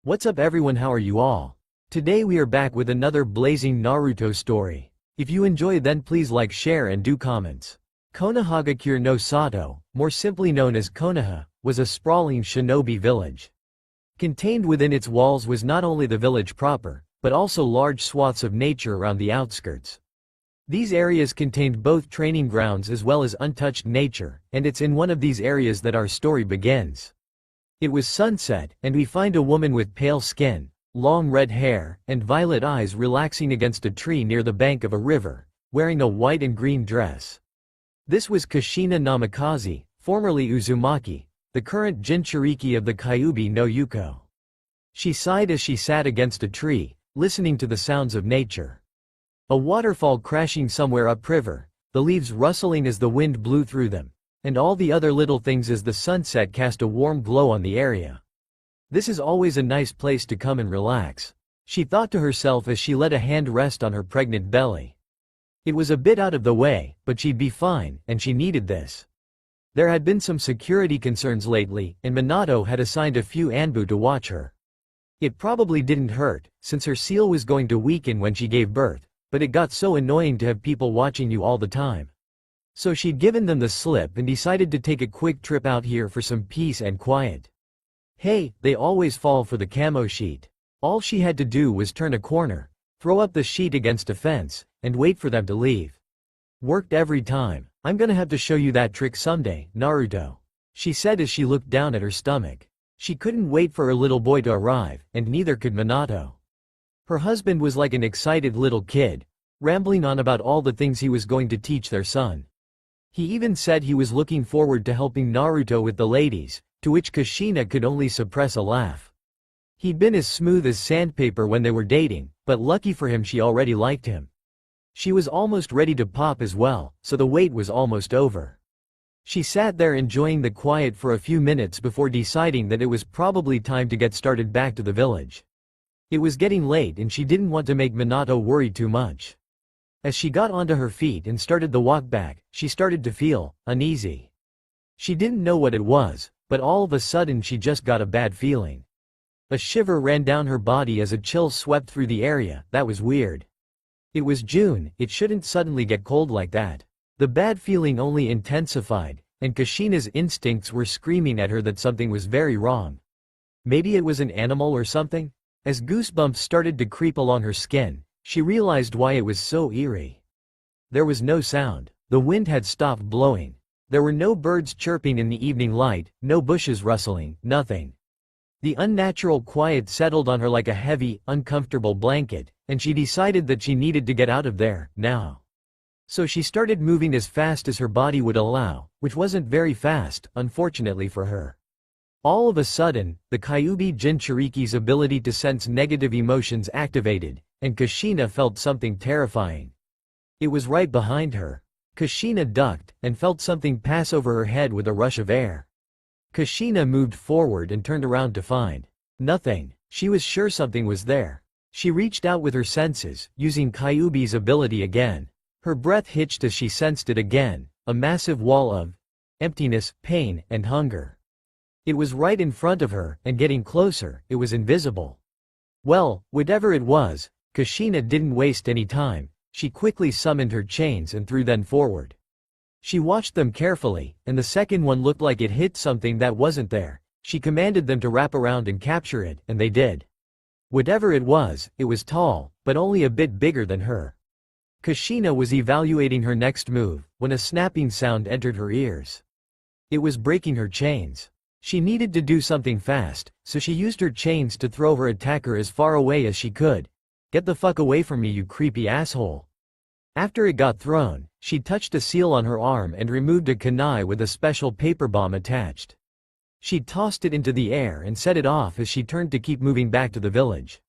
What's up everyone, how are you all? Today we are back with another blazing Naruto story. If you enjoy then please like, share and do comments. Konohagakure no Sato, more simply known as Konoha, was a sprawling shinobi village. Contained within its walls was not only the village proper, but also large swaths of nature around the outskirts. These areas contained both training grounds as well as untouched nature, and it's in one of these areas that our story begins. It was sunset, and we find a woman with pale skin, long red hair, and violet eyes relaxing against a tree near the bank of a river, wearing a white and green dress. This was Kushina Namikaze, formerly Uzumaki, the current Jinchuriki of the Kyuubi no Yuko. She sighed as she sat against a tree, listening to the sounds of nature. A waterfall crashing somewhere upriver, the leaves rustling as the wind blew through them, and all the other little things as the sunset cast a warm glow on the area. This is always a nice place to come and relax, she thought to herself as she let a hand rest on her pregnant belly. It was a bit out of the way, but she'd be fine, and she needed this. There had been some security concerns lately, and Minato had assigned a few Anbu to watch her. It probably didn't hurt, since her seal was going to weaken when she gave birth, but it got so annoying to have people watching you all the time. So she'd given them the slip and decided to take a quick trip out here for some peace and quiet. Hey, they always fall for the camo sheet. All she had to do was turn a corner, throw up the sheet against a fence, and wait for them to leave. Worked every time. I'm gonna have to show you that trick someday, Naruto, she said as she looked down at her stomach. She couldn't wait for her little boy to arrive, and neither could Minato. Her husband was like an excited little kid, rambling on about all the things he was going to teach their son. He even said he was looking forward to helping Naruto with the ladies, to which Kushina could only suppress a laugh. He'd been as smooth as sandpaper when they were dating, but lucky for him she already liked him. She was almost ready to pop as well, so the wait was almost over. She sat there enjoying the quiet for a few minutes before deciding that it was probably time to get started back to the village. It was getting late and she didn't want to make Minato worry too much. As she got onto her feet and started the walk back, she started to feel uneasy. She didn't know what it was, but all of a sudden she just got a bad feeling. A shiver ran down her body as a chill swept through the area. That was weird. It was June, it shouldn't suddenly get cold like that. The bad feeling only intensified, and Kushina's instincts were screaming at her that something was very wrong. Maybe it was an animal or something? As goosebumps started to creep along her skin, she realized why it was so eerie. There was no sound. The wind had stopped blowing. There were no birds chirping in the evening light, no bushes rustling, nothing. The unnatural quiet settled on her like a heavy, uncomfortable blanket, and she decided that she needed to get out of there, now. So she started moving as fast as her body would allow, which wasn't very fast, unfortunately for her. All of a sudden, the Kyuubi Jinchuriki's ability to sense negative emotions activated, and Kushina felt something terrifying. It was right behind her. Kushina ducked, and felt something pass over her head with a rush of air. Kushina moved forward and turned around to find nothing. She was sure something was there. She reached out with her senses, using Kyuubi's ability again. Her breath hitched as she sensed it again, a massive wall of emptiness, pain, and hunger. It was right in front of her, and getting closer, it was invisible. Well, whatever it was, Kushina didn't waste any time. She quickly summoned her chains and threw them forward. She watched them carefully, and the second one looked like it hit something that wasn't there. She commanded them to wrap around and capture it, and they did. Whatever it was tall, but only a bit bigger than her. Kushina was evaluating her next move, when a snapping sound entered her ears. It was breaking her chains. She needed to do something fast, so she used her chains to throw her attacker as far away as she could. Get the fuck away from me, you creepy asshole. After it got thrown, she touched a seal on her arm and removed a kunai with a special paper bomb attached. She tossed it into the air and set it off as she turned to keep moving back to the village.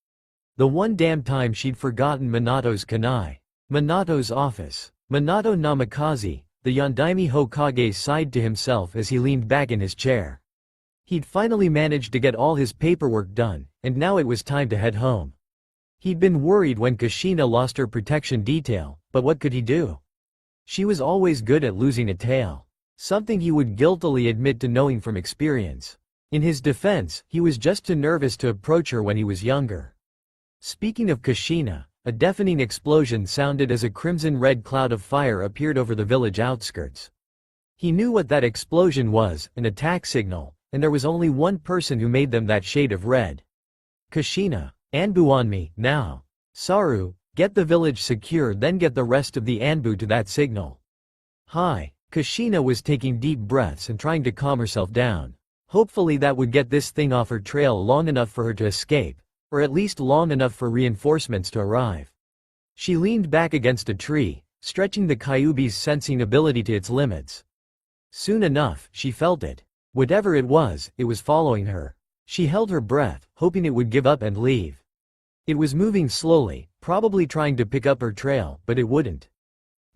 The one damn time she'd forgotten Minato's kunai. Minato's office. Minato Namikaze, the Yondaime Hokage, sighed to himself as he leaned back in his chair. He'd finally managed to get all his paperwork done, and now it was time to head home. He'd been worried when Kushina lost her protection detail, but what could he do? She was always good at losing a tail. Something he would guiltily admit to knowing from experience. In his defense, he was just too nervous to approach her when he was younger. Speaking of Kushina, a deafening explosion sounded as a crimson-red cloud of fire appeared over the village outskirts. He knew what that explosion was, an attack signal, and there was only one person who made them that shade of red. Kushina, Anbu on me, now. Saru, get the village secure, then get the rest of the Anbu to that signal. Hi. Kushina was taking deep breaths and trying to calm herself down. Hopefully that would get this thing off her trail long enough for her to escape, or at least long enough for reinforcements to arrive. She leaned back against a tree, stretching the Kyuubi's sensing ability to its limits. Soon enough, she felt it. Whatever it was following her. She held her breath, hoping it would give up and leave. It was moving slowly, probably trying to pick up her trail, but it wouldn't.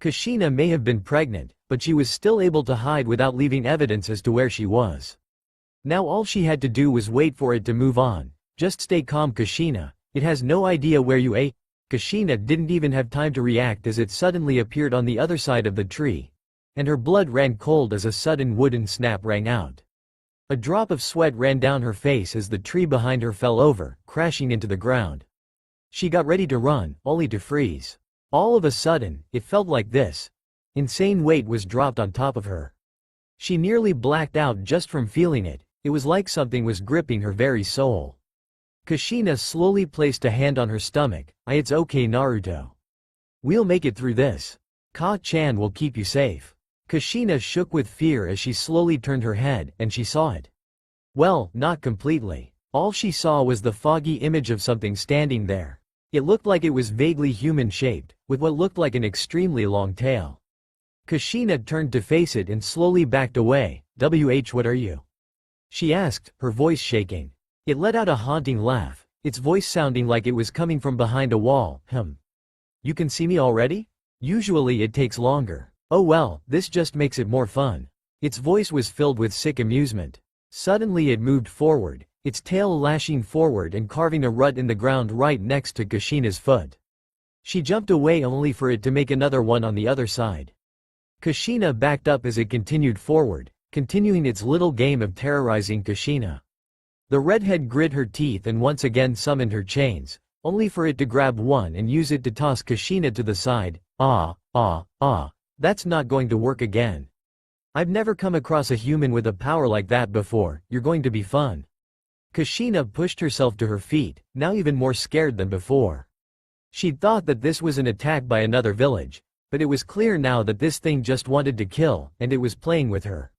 Kushina may have been pregnant, but she was still able to hide without leaving evidence as to where she was. Now all she had to do was wait for it to move on. Just stay calm, Kushina. It has no idea where you are. Kushina didn't even have time to react as it suddenly appeared on the other side of the tree, and her blood ran cold as a sudden wooden snap rang out. A drop of sweat ran down her face as the tree behind her fell over, crashing into the ground. She got ready to run, only to freeze. All of a sudden, it felt like this insane weight was dropped on top of her. She nearly blacked out just from feeling it. It was like something was gripping her very soul. Kushina slowly placed a hand on her stomach. It's okay, Naruto. We'll make it through this. Ka-chan will keep you safe. Kushina shook with fear as she slowly turned her head, and she saw it. Well, not completely. All she saw was the foggy image of something standing there. It looked like it was vaguely human-shaped, with what looked like an extremely long tail. Kushina turned to face it and slowly backed away. What are you? She asked, her voice shaking. It let out a haunting laugh, its voice sounding like it was coming from behind a wall. You can see me already? Usually it takes longer. Oh well, this just makes it more fun. Its voice was filled with sick amusement. Suddenly it moved forward, its tail lashing forward and carving a rut in the ground right next to Kushina's foot. She jumped away only for it to make another one on the other side. Kushina backed up as it continued forward, continuing its little game of terrorizing Kushina. The redhead grit her teeth and once again summoned her chains, only for it to grab one and use it to toss Kushina to the side. That's not going to work again. I've never come across a human with a power like that before. You're going to be fun. Kushina pushed herself to her feet, now even more scared than before. She'd thought that this was an attack by another village, but it was clear now that this thing just wanted to kill, and it was playing with her.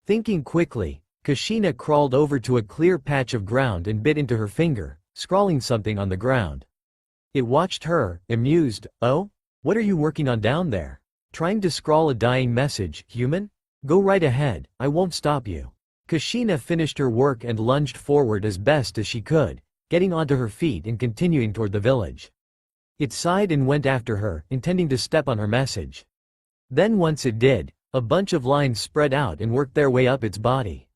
Thinking quickly, Kushina crawled over to a clear patch of ground and bit into her finger, scrawling something on the ground. It watched her, amused. Oh? What are you working on down there? Trying to scrawl a dying message, human? Go right ahead, I won't stop you. Kushina finished her work and lunged forward as best as she could, getting onto her feet and continuing toward the village. It sighed and went after her, intending to step on her message. Then once it did, a bunch of lines spread out and worked their way up its body.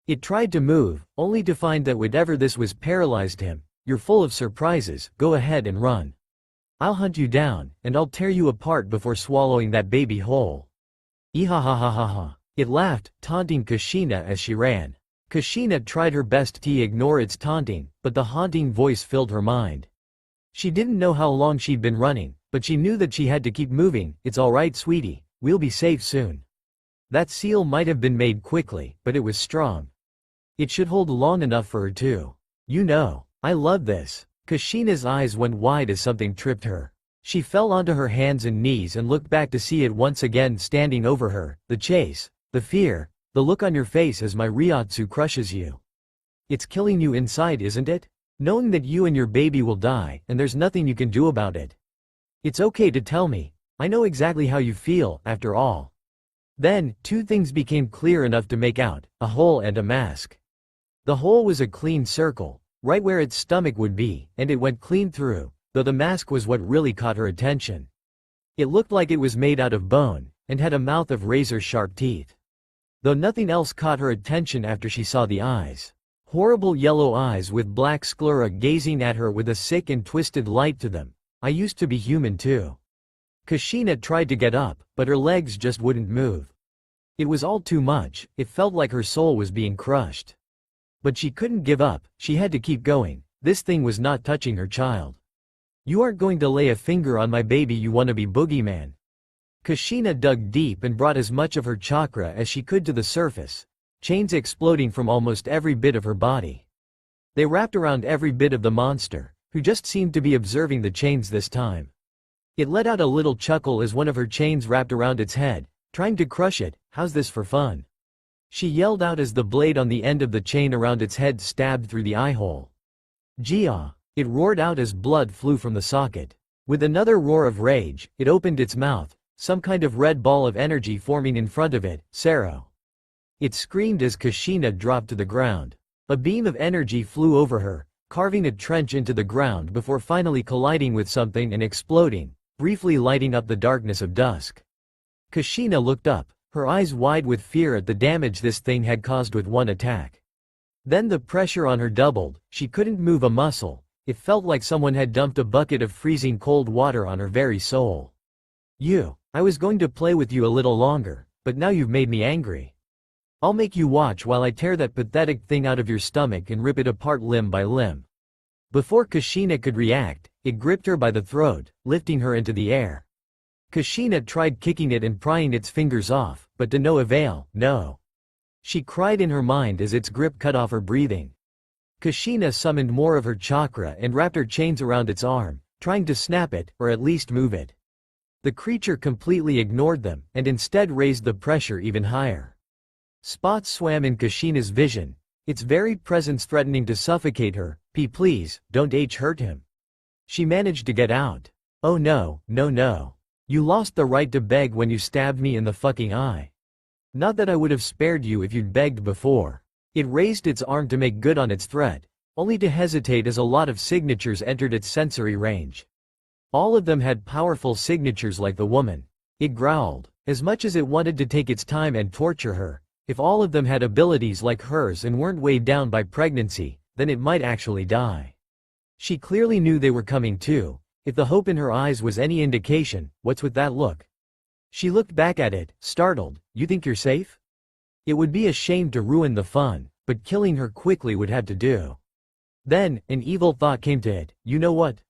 It tried to move, only to find that whatever this was paralyzed him. You're full of surprises, go ahead and run. I'll hunt you down, and I'll tear you apart before swallowing that baby whole. Ehahahaha. It laughed, taunting Kushina as she ran. Kushina tried her best to ignore its taunting, but the haunting voice filled her mind. She didn't know how long she'd been running, but she knew that she had to keep moving. It's alright, sweetie, we'll be safe soon. That seal might have been made quickly, but it was strong. It should hold long enough for her too. You know, I love this. Kushina's eyes went wide as something tripped her. She fell onto her hands and knees and looked back to see it once again standing over her. The chase, the fear, the look on your face as my Ryotsu crushes you. It's killing you inside, isn't it? Knowing that you and your baby will die, and there's nothing you can do about it. It's okay to tell me. I know exactly how you feel, after all. Then, two things became clear enough to make out, a hole and a mask. The hole was a clean circle, right where its stomach would be, and it went clean through, though the mask was what really caught her attention. It looked like it was made out of bone, and had a mouth of razor-sharp teeth. Though nothing else caught her attention after she saw the eyes. Horrible yellow eyes with black sclera gazing at her with a sick and twisted light to them. I used to be human too. Kushina tried to get up, but her legs just wouldn't move. It was all too much, it felt like her soul was being crushed. But she couldn't give up, she had to keep going. This thing was not touching her child. You aren't going to lay a finger on my baby, you wannabe boogeyman. Kushina dug deep and brought as much of her chakra as she could to the surface, chains exploding from almost every bit of her body. They wrapped around every bit of the monster, who just seemed to be observing the chains this time. It let out a little chuckle as one of her chains wrapped around its head, trying to crush it. How's this for fun? She yelled out as the blade on the end of the chain around its head stabbed through the eye hole. Gia! It roared out as blood flew from the socket. With another roar of rage, it opened its mouth, some kind of red ball of energy forming in front of it. Sero! It screamed as Kushina dropped to the ground. A beam of energy flew over her, carving a trench into the ground before finally colliding with something and exploding, briefly lighting up the darkness of dusk. Kushina looked up, her eyes wide with fear at the damage this thing had caused with one attack. Then the pressure on her doubled, she couldn't move a muscle, it felt like someone had dumped a bucket of freezing cold water on her very soul. I was going to play with you a little longer, but now you've made me angry. I'll make you watch while I tear that pathetic thing out of your stomach and rip it apart limb by limb. Before Kushina could react, it gripped her by the throat, lifting her into the air. Kushina tried kicking it and prying its fingers off, but to no avail. No. She cried in her mind as its grip cut off her breathing. Kushina summoned more of her chakra and wrapped her chains around its arm, trying to snap it, or at least move it. The creature completely ignored them, and instead raised the pressure even higher. Spots swam in Kushina's vision, its very presence threatening to suffocate her. Please, don't hurt him. She managed to get out. Oh no, no no. You lost the right to beg when you stabbed me in the fucking eye. Not that I would have spared you if you'd begged before. It raised its arm to make good on its threat, only to hesitate as a lot of signatures entered its sensory range. All of them had powerful signatures like the woman. It growled, as much as it wanted to take its time and torture her. If all of them had abilities like hers and weren't weighed down by pregnancy, then it might actually die. She clearly knew they were coming too. If the hope in her eyes was any indication, what's with that look? She looked back at it, startled. You think you're safe? It would be a shame to ruin the fun, but killing her quickly would have to do. Then, an evil thought came to it. You know what?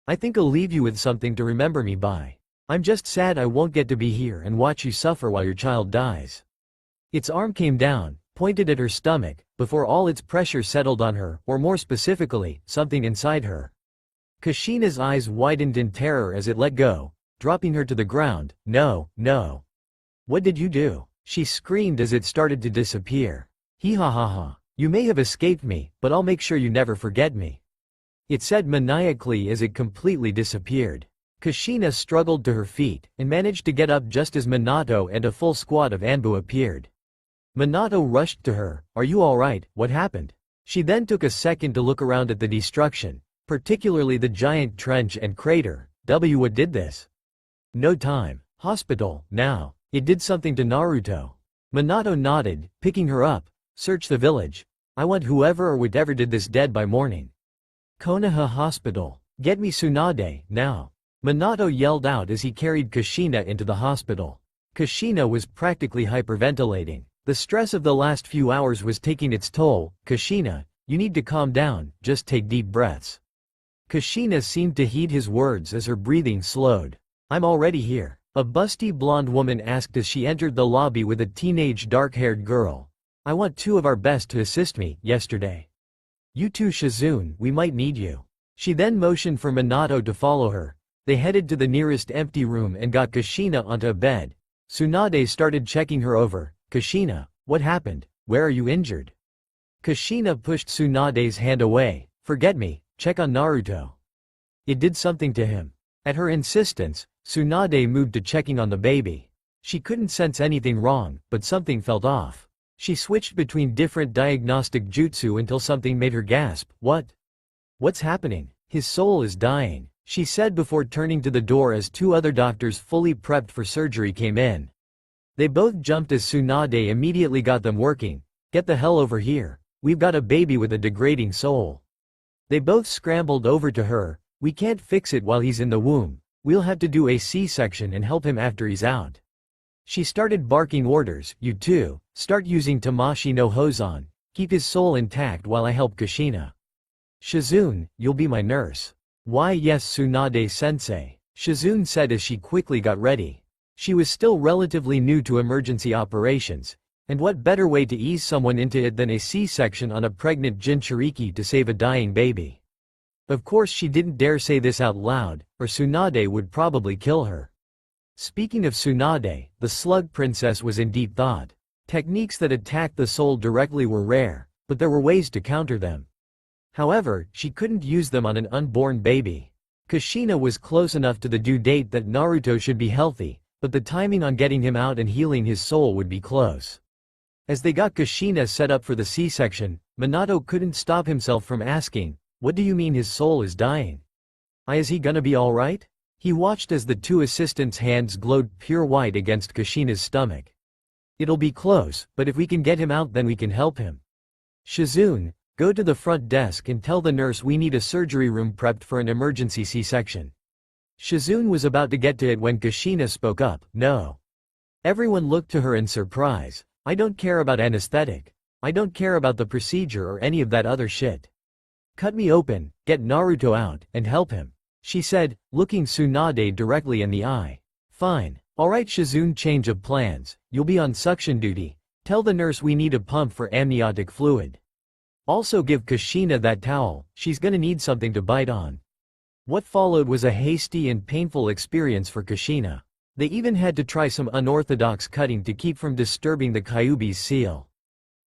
I think I'll leave you with something to remember me by. I'm just sad I won't get to be here and watch you suffer while your child dies. Its arm came down, pointed at her stomach, before all its pressure settled on her, or more specifically, something inside her. Kushina's eyes widened in terror as it let go, dropping her to the ground. No, no. What did you do? She screamed as it started to disappear. Hee ha ha ha. You may have escaped me, but I'll make sure you never forget me. It said maniacally as it completely disappeared. Kushina struggled to her feet, and managed to get up just as Minato and a full squad of Anbu appeared. Minato rushed to her. Are you alright? What happened? She then took a second to look around at the destruction, particularly the giant trench and crater. What did this? No time. Hospital, now. It did something to Naruto. Minato nodded, picking her up. Search the village. I want whoever or whatever did this dead by morning. Konoha Hospital. Get me Tsunade, now. Minato yelled out as he carried Kushina into the hospital. Kushina was practically hyperventilating. The stress of the last few hours was taking its toll. Kushina, you need to calm down, just take deep breaths. Kushina seemed to heed his words as her breathing slowed. I'm already here. A busty blonde woman asked as she entered the lobby with a teenage dark-haired girl. I want two of our best to assist me. Yesterday. You too, Shizune, we might need you. She then motioned for Minato to follow her. They headed to the nearest empty room and got Kushina onto a bed. Tsunade started checking her over. Kushina, what happened? Where are you injured? Kushina pushed Tsunade's hand away. Forget me, check on Naruto. It did something to him. At her insistence, Tsunade moved to checking on the baby. She couldn't sense anything wrong, but something felt off. She switched between different diagnostic jutsu until something made her gasp. What? What's happening? His soul is dying, she said before turning to the door as two other doctors fully prepped for surgery came in. They both jumped as Tsunade immediately got them working. Get the hell over here. We've got a baby with a degrading soul. They both scrambled over to her. We can't fix it while he's in the womb. We'll have to do a C-section and help him after he's out. She started barking orders. You two, start using Tamashi no Hozan. Keep his soul intact while I help Kushina. Shizune, you'll be my nurse. Why yes Tsunade-sensei, Shizune said as she quickly got ready. She was still relatively new to emergency operations, and what better way to ease someone into it than a C-section on a pregnant Jinchuriki to save a dying baby. Of course she didn't dare say this out loud, or Tsunade would probably kill her. Speaking of Tsunade, the slug princess was in deep thought. Techniques that attacked the soul directly were rare, but there were ways to counter them. However, she couldn't use them on an unborn baby. Kushina was close enough to the due date that Naruto should be healthy, but the timing on getting him out and healing his soul would be close. As they got Kushina set up for the C-section, Minato couldn't stop himself from asking, "What do you mean his soul is dying? Is he gonna be alright?" He watched as the two assistants' hands glowed pure white against Kushina's stomach. "It'll be close, but if we can get him out then we can help him. Shizune, go to the front desk and tell the nurse we need a surgery room prepped for an emergency C-section." Shizune was about to get to it when Kushina spoke up, "No." Everyone looked to her in surprise. "I don't care about anesthetic. I don't care about the procedure or any of that other shit. Cut me open, get Naruto out, and help him," she said, looking Tsunade directly in the eye. "Fine. Alright Shizune, change of plans, you'll be on suction duty. Tell the nurse we need a pump for amniotic fluid. Also give Kushina that towel, she's gonna need something to bite on." What followed was a hasty and painful experience for Kushina. They even had to try some unorthodox cutting to keep from disturbing the Kyuubi's seal.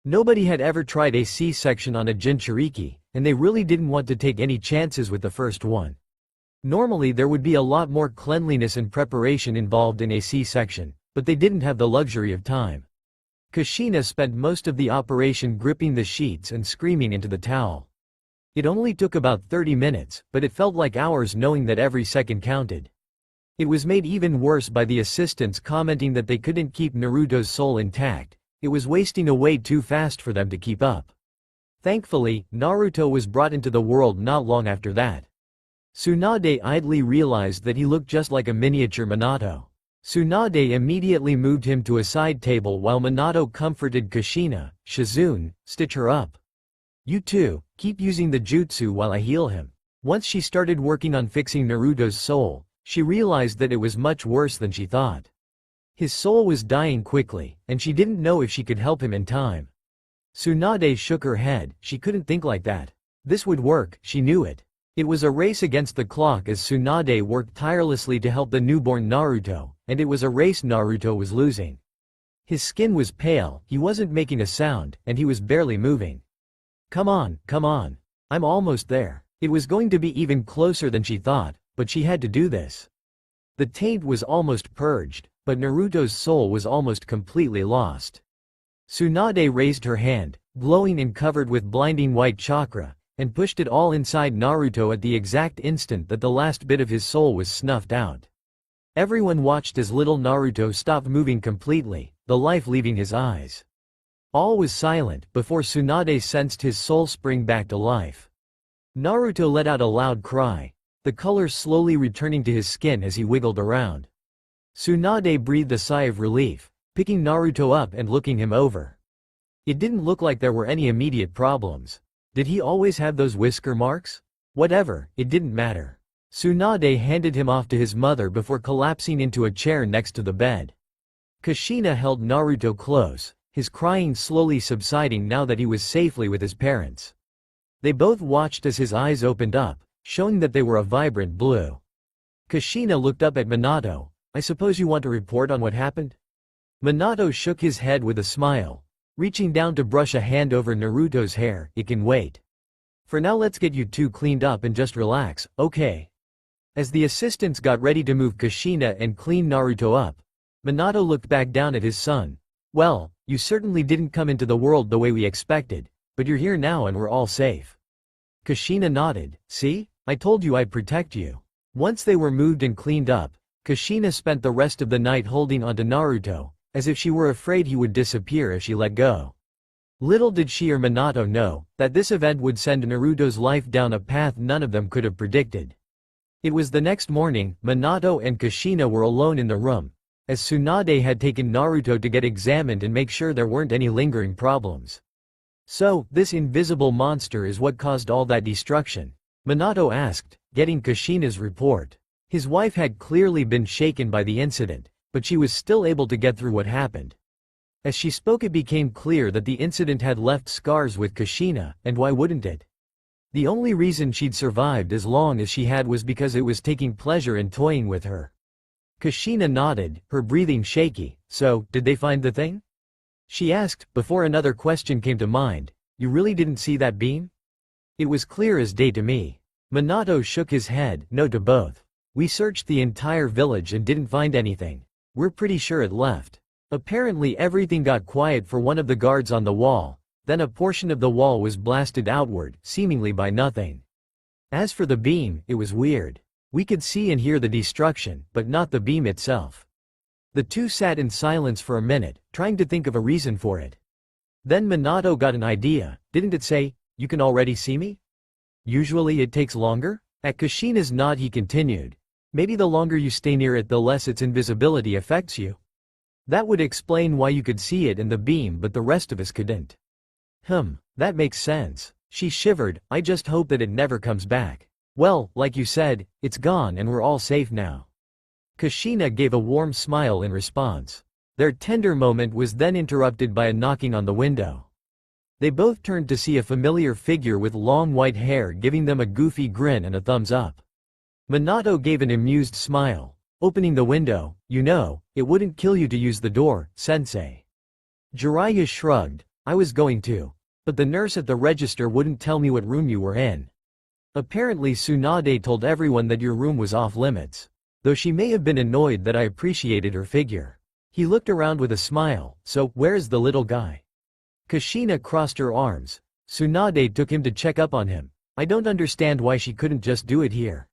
Nobody had ever tried a C-section on a Jinchuriki, and they really didn't want to take any chances with the first one. Normally there would be a lot more cleanliness and preparation involved in a C-section, but they didn't have the luxury of time. Kushina spent most of the operation gripping the sheets and screaming into the towel. It only took about 30 minutes, but it felt like hours knowing that every second counted. It was made even worse by the assistants commenting that they couldn't keep Naruto's soul intact, it was wasting away too fast for them to keep up. Thankfully, Naruto was brought into the world not long after that. Tsunade idly realized that he looked just like a miniature Minato. Tsunade immediately moved him to a side table while Minato comforted Kushina. "Shizune, stitch her up. You two, keep using the jutsu while I heal him." Once she started working on fixing Naruto's soul, she realized that it was much worse than she thought. His soul was dying quickly, and she didn't know if she could help him in time. Tsunade shook her head, she couldn't think like that. This would work, she knew it. It was a race against the clock as Tsunade worked tirelessly to help the newborn Naruto, and it was a race Naruto was losing. His skin was pale, he wasn't making a sound, and he was barely moving. Come on. I'm almost there." It was going to be even closer than she thought, but she had to do this. The taint was almost purged, but Naruto's soul was almost completely lost. Tsunade raised her hand, glowing and covered with blinding white chakra, and pushed it all inside Naruto at the exact instant that the last bit of his soul was snuffed out. Everyone watched as little Naruto stopped moving completely, the life leaving his eyes. All was silent before Tsunade sensed his soul spring back to life. Naruto let out a loud cry, the color slowly returning to his skin as he wiggled around. Tsunade breathed a sigh of relief, picking Naruto up and looking him over. It didn't look like there were any immediate problems. Did he always have those whisker marks? Whatever, it didn't matter. Tsunade handed him off to his mother before collapsing into a chair next to the bed. Kushina held Naruto close, his crying slowly subsiding now that he was safely with his parents. They both watched as his eyes opened up, showing that they were a vibrant blue. Kushina looked up at Minato. "I suppose you want to report on what happened?" Minato shook his head with a smile. Reaching down to brush a hand over Naruto's hair, "It can wait. For now let's get you two cleaned up and just relax, okay?" As the assistants got ready to move Kushina and clean Naruto up, Minato looked back down at his son. "Well, you certainly didn't come into the world the way we expected, but you're here now and we're all safe." Kushina nodded. "See? I told you I'd protect you." Once they were moved and cleaned up, Kushina spent the rest of the night holding onto Naruto, as if she were afraid he would disappear if she let go. Little did she or Minato know that this event would send Naruto's life down a path none of them could have predicted. It was the next morning, Minato and Kushina were alone in the room, as Tsunade had taken Naruto to get examined and make sure there weren't any lingering problems. So, this invisible monster is what caused all that destruction? Minato asked, getting Kushina's report. His wife had clearly been shaken by the incident, but she was still able to get through what happened. As she spoke, it became clear that the incident had left scars with Kushina, and why wouldn't it? The only reason she'd survived as long as she had was because it was taking pleasure in toying with her. Kushina nodded, her breathing shaky. So, did they find the thing? She asked, before another question came to mind. You really didn't see that beam? It was clear as day to me. Minato shook his head, no to both. We searched the entire village and didn't find anything. We're pretty sure it left. Apparently everything got quiet for one of the guards on the wall, then a portion of the wall was blasted outward, seemingly by nothing. As for the beam, it was weird. We could see and hear the destruction, but not the beam itself. The two sat in silence for a minute, trying to think of a reason for it. Then Minato got an idea. Didn't it say, "You can already see me?" Usually it takes longer? At Kushina's nod he continued. Maybe the longer you stay near it the less its invisibility affects you. That would explain why you could see it in the beam but the rest of us couldn't. That makes sense. She shivered. I just hope that it never comes back. Well, like you said, it's gone and we're all safe now. Kushina gave a warm smile in response. Their tender moment was then interrupted by a knocking on the window. They both turned to see a familiar figure with long white hair giving them a goofy grin and a thumbs up. Minato gave an amused smile. Opening the window, it wouldn't kill you to use the door, sensei. Jiraiya shrugged. I was going to. But the nurse at the register wouldn't tell me what room you were in. Apparently Tsunade told everyone that your room was off limits. Though she may have been annoyed that I appreciated her figure. He looked around with a smile. So, where's the little guy? Kushina crossed her arms. Tsunade took him to check up on him. I don't understand why she couldn't just do it here.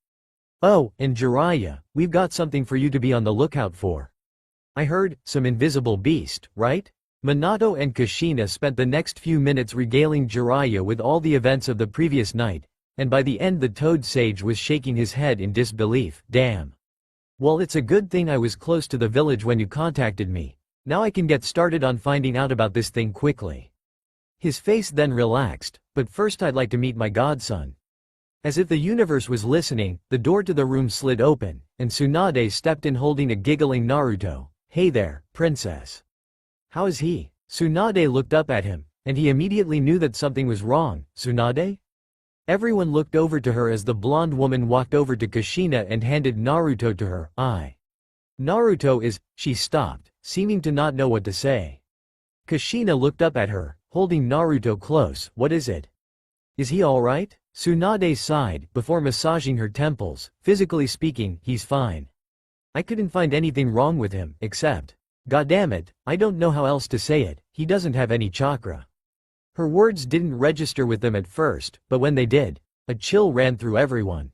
Oh, and Jiraiya, we've got something for you to be on the lookout for. I heard, some invisible beast, right? Minato and Kushina spent the next few minutes regaling Jiraiya with all the events of the previous night, and by the end the Toad Sage was shaking his head in disbelief. Damn. Well, it's a good thing I was close to the village when you contacted me. Now I can get started on finding out about this thing quickly. His face then relaxed. But first I'd like to meet my godson. As if the universe was listening, the door to the room slid open, and Tsunade stepped in holding a giggling Naruto. Hey there, princess. How is he? Tsunade looked up at him, and he immediately knew that something was wrong. Tsunade? Everyone looked over to her as the blonde woman walked over to Kushina and handed Naruto to her. Naruto is, she stopped, seeming to not know what to say. Kushina looked up at her, holding Naruto close. What is it? Is he alright? Tsunade sighed, before massaging her temples. Physically speaking, he's fine. I couldn't find anything wrong with him, except, goddammit, I don't know how else to say it, he doesn't have any chakra. Her words didn't register with them at first, but when they did, a chill ran through everyone.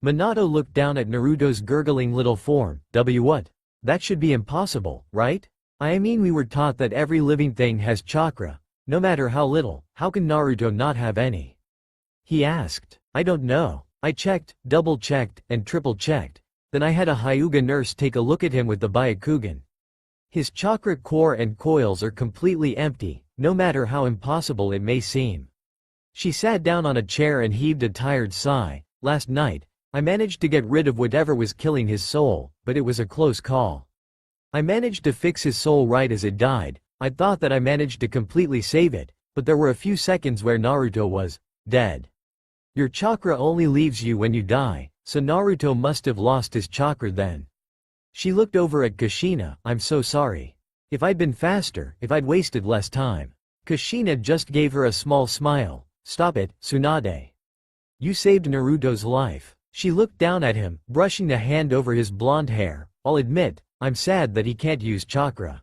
Minato looked down at Naruto's gurgling little form. What? That should be impossible, right? I mean, we were taught that every living thing has chakra, no matter how little. How can Naruto not have any? He asked. I don't know. I checked, double-checked, and triple-checked. Then I had a Hyuga nurse take a look at him with the Byakugan. His chakra core and coils are completely empty, no matter how impossible it may seem. She sat down on a chair and heaved a tired sigh. Last night, I managed to get rid of whatever was killing his soul, but it was a close call. I managed to fix his soul right as it died. I thought that I managed to completely save it, but there were a few seconds where Naruto was dead. Your chakra only leaves you when you die, so Naruto must have lost his chakra then. She looked over at Kushina. I'm so sorry. If I'd been faster, if I'd wasted less time. Kushina just gave her a small smile. Stop it, Tsunade. You saved Naruto's life. She looked down at him, brushing a hand over his blonde hair. I'll admit, I'm sad that he can't use chakra.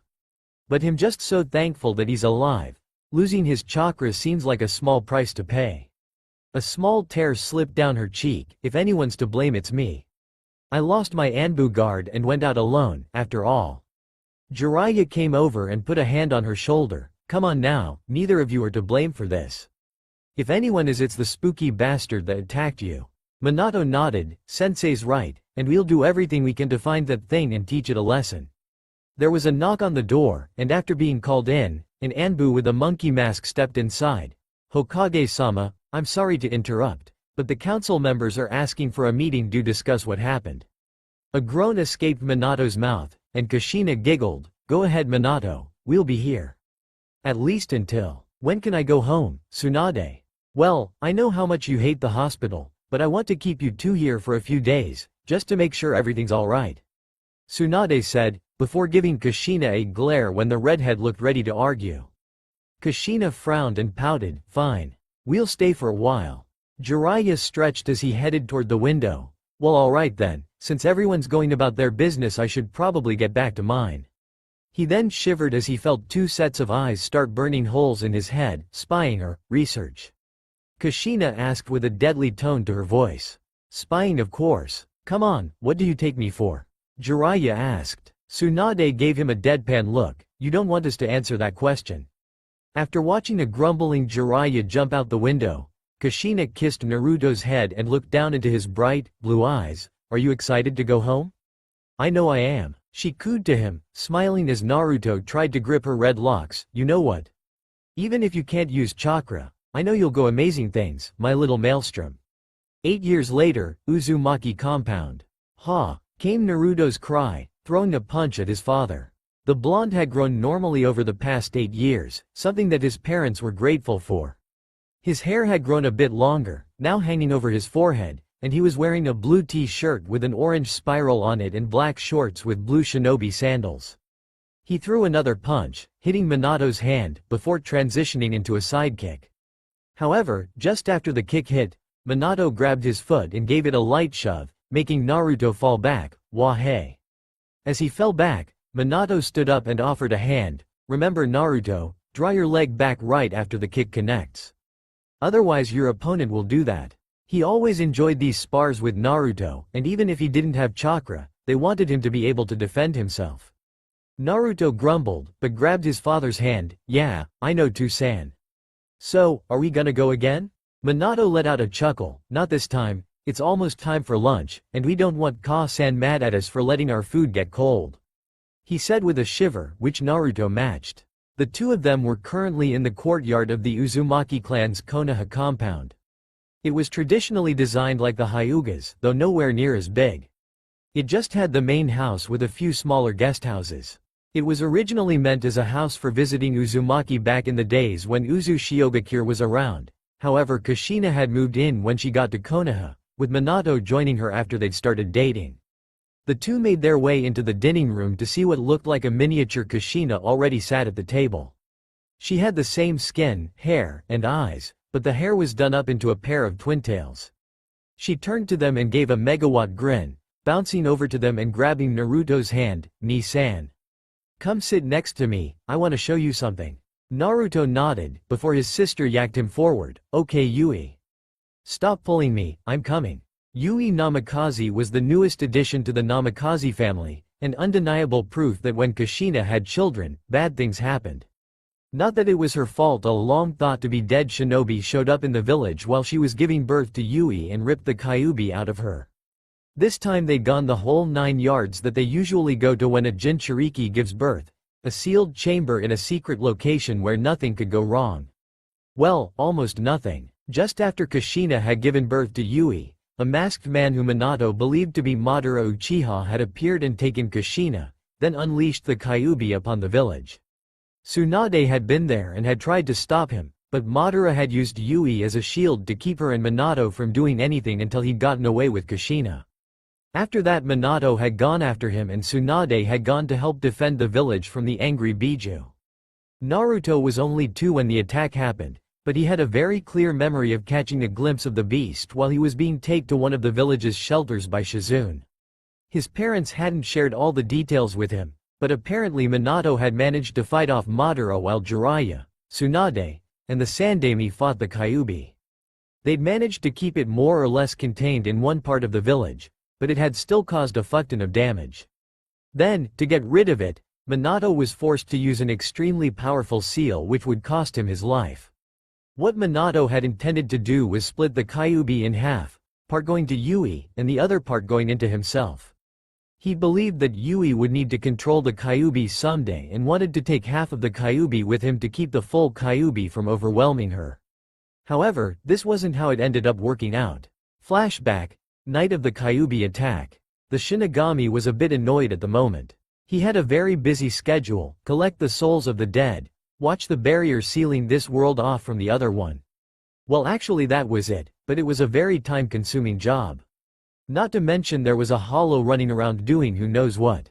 But I'm just so thankful that he's alive. Losing his chakra seems like a small price to pay. A small tear slipped down her cheek. If anyone's to blame, it's me. I lost my Anbu guard and went out alone, after all. Jiraiya came over and put a hand on her shoulder. Come on now, neither of you are to blame for this. If anyone is, it's the spooky bastard that attacked you. Minato nodded. Sensei's right, and we'll do everything we can to find that thing and teach it a lesson. There was a knock on the door, and after being called in, An Anbu with a monkey mask stepped inside. "Hokage-sama, I'm sorry to interrupt, but the council members are asking for a meeting to discuss what happened." A groan escaped Minato's mouth, and Kushina giggled. "Go ahead Minato, we'll be here. At least until. When can I go home, Tsunade?" "Well, I know how much you hate the hospital, but I want to keep you two here for a few days, just to make sure everything's alright," Tsunade said, before giving Kushina a glare when the redhead looked ready to argue. Kushina frowned and pouted. "Fine. We'll stay for a while." Jiraiya stretched as he headed toward the window. "Well, alright then, since everyone's going about their business, I should probably get back to mine." He then shivered as he felt two sets of eyes start burning holes in his head, spying her. "Research?" Kushina asked with a deadly tone to her voice. "Spying, of course. Come on, what do you take me for?" Jiraiya asked. Tsunade gave him a deadpan look. "You don't want us to answer that question." After watching a grumbling Jiraiya jump out the window, Kushina kissed Naruto's head and looked down into his bright, blue eyes. "Are you excited to go home?" "I know I am," she cooed to him, smiling as Naruto tried to grip her red locks. "You know what? Even if you can't use chakra, I know you'll go amazing things, my little maelstrom." 8 years later, Uzumaki compound. "Ha!" came Naruto's cry, throwing a punch at his father. The blonde had grown normally over the past 8 years, something that his parents were grateful for. His hair had grown a bit longer, now hanging over his forehead, and he was wearing a blue t-shirt with an orange spiral on it and black shorts with blue shinobi sandals. He threw another punch, hitting Minato's hand, before transitioning into a sidekick. However, just after the kick hit, Minato grabbed his foot and gave it a light shove, making Naruto fall back. "Wah-hey." As he fell back, Minato stood up and offered a hand. "Remember Naruto, draw your leg back right after the kick connects. Otherwise your opponent will do that." He always enjoyed these spars with Naruto, and even if he didn't have chakra, they wanted him to be able to defend himself. Naruto grumbled, but grabbed his father's hand. "Yeah, I know too-san. So, are we gonna go again?" Minato let out a chuckle. "Not this time, it's almost time for lunch, and we don't want Ka-san mad at us for letting our food get cold," he said with a shiver, which Naruto matched. The two of them were currently in the courtyard of the Uzumaki clan's Konoha compound. It was traditionally designed like the Hyugas, though nowhere near as big. It just had the main house with a few smaller guest houses. It was originally meant as a house for visiting Uzumaki back in the days when Uzu Shiogakure was around. However, Kushina had moved in when she got to Konoha, with Minato joining her after they'd started dating. The two made their way into the dining room to see what looked like a miniature Kushina already sat at the table. She had the same skin, hair, and eyes, but the hair was done up into a pair of twintails. She turned to them and gave a megawatt grin, bouncing over to them and grabbing Naruto's hand. "Ni-san. Come sit next to me, I want to show you something." Naruto nodded, before his sister yacked him forward. "Okay Yui. Stop pulling me, I'm coming." Yui Namikaze was the newest addition to the Namikaze family, an undeniable proof that when Kushina had children, bad things happened. Not that it was her fault. A long-thought-to-be-dead shinobi showed up in the village while she was giving birth to Yui and ripped the Kyuubi out of her. This time they'd gone the whole 9 yards that they usually go to when a Jinchuriki gives birth, a sealed chamber in a secret location where nothing could go wrong. Well, almost nothing. Just after Kushina had given birth to Yui, a masked man who Minato believed to be Madara Uchiha had appeared and taken Kushina, then unleashed the Kyuubi upon the village. Tsunade had been there and had tried to stop him, but Madara had used Yui as a shield to keep her and Minato from doing anything until he'd gotten away with Kushina. After that, Minato had gone after him and Tsunade had gone to help defend the village from the angry Biju. Naruto was only 2 when the attack happened, but he had a very clear memory of catching a glimpse of the beast while he was being taken to one of the village's shelters by Shizune. His parents hadn't shared all the details with him, but apparently Minato had managed to fight off Madara while Jiraiya, Tsunade, and the Sandaime fought the Kyuubi. They'd managed to keep it more or less contained in one part of the village, but it had still caused a fuckton of damage. Then, to get rid of it, Minato was forced to use an extremely powerful seal which would cost him his life. What Minato had intended to do was split the Kyuubi in half, part going to Yui, and the other part going into himself. He believed that Yui would need to control the Kyuubi someday and wanted to take half of the Kyuubi with him to keep the full Kyuubi from overwhelming her. However, this wasn't how it ended up working out. Flashback, night of the Kyuubi attack. The Shinigami was a bit annoyed at the moment. He had a very busy schedule: collect the souls of the dead, watch the barrier sealing this world off from the other one. Well, actually that was it, but it was a very time-consuming job. Not to mention there was a hollow running around doing who knows what.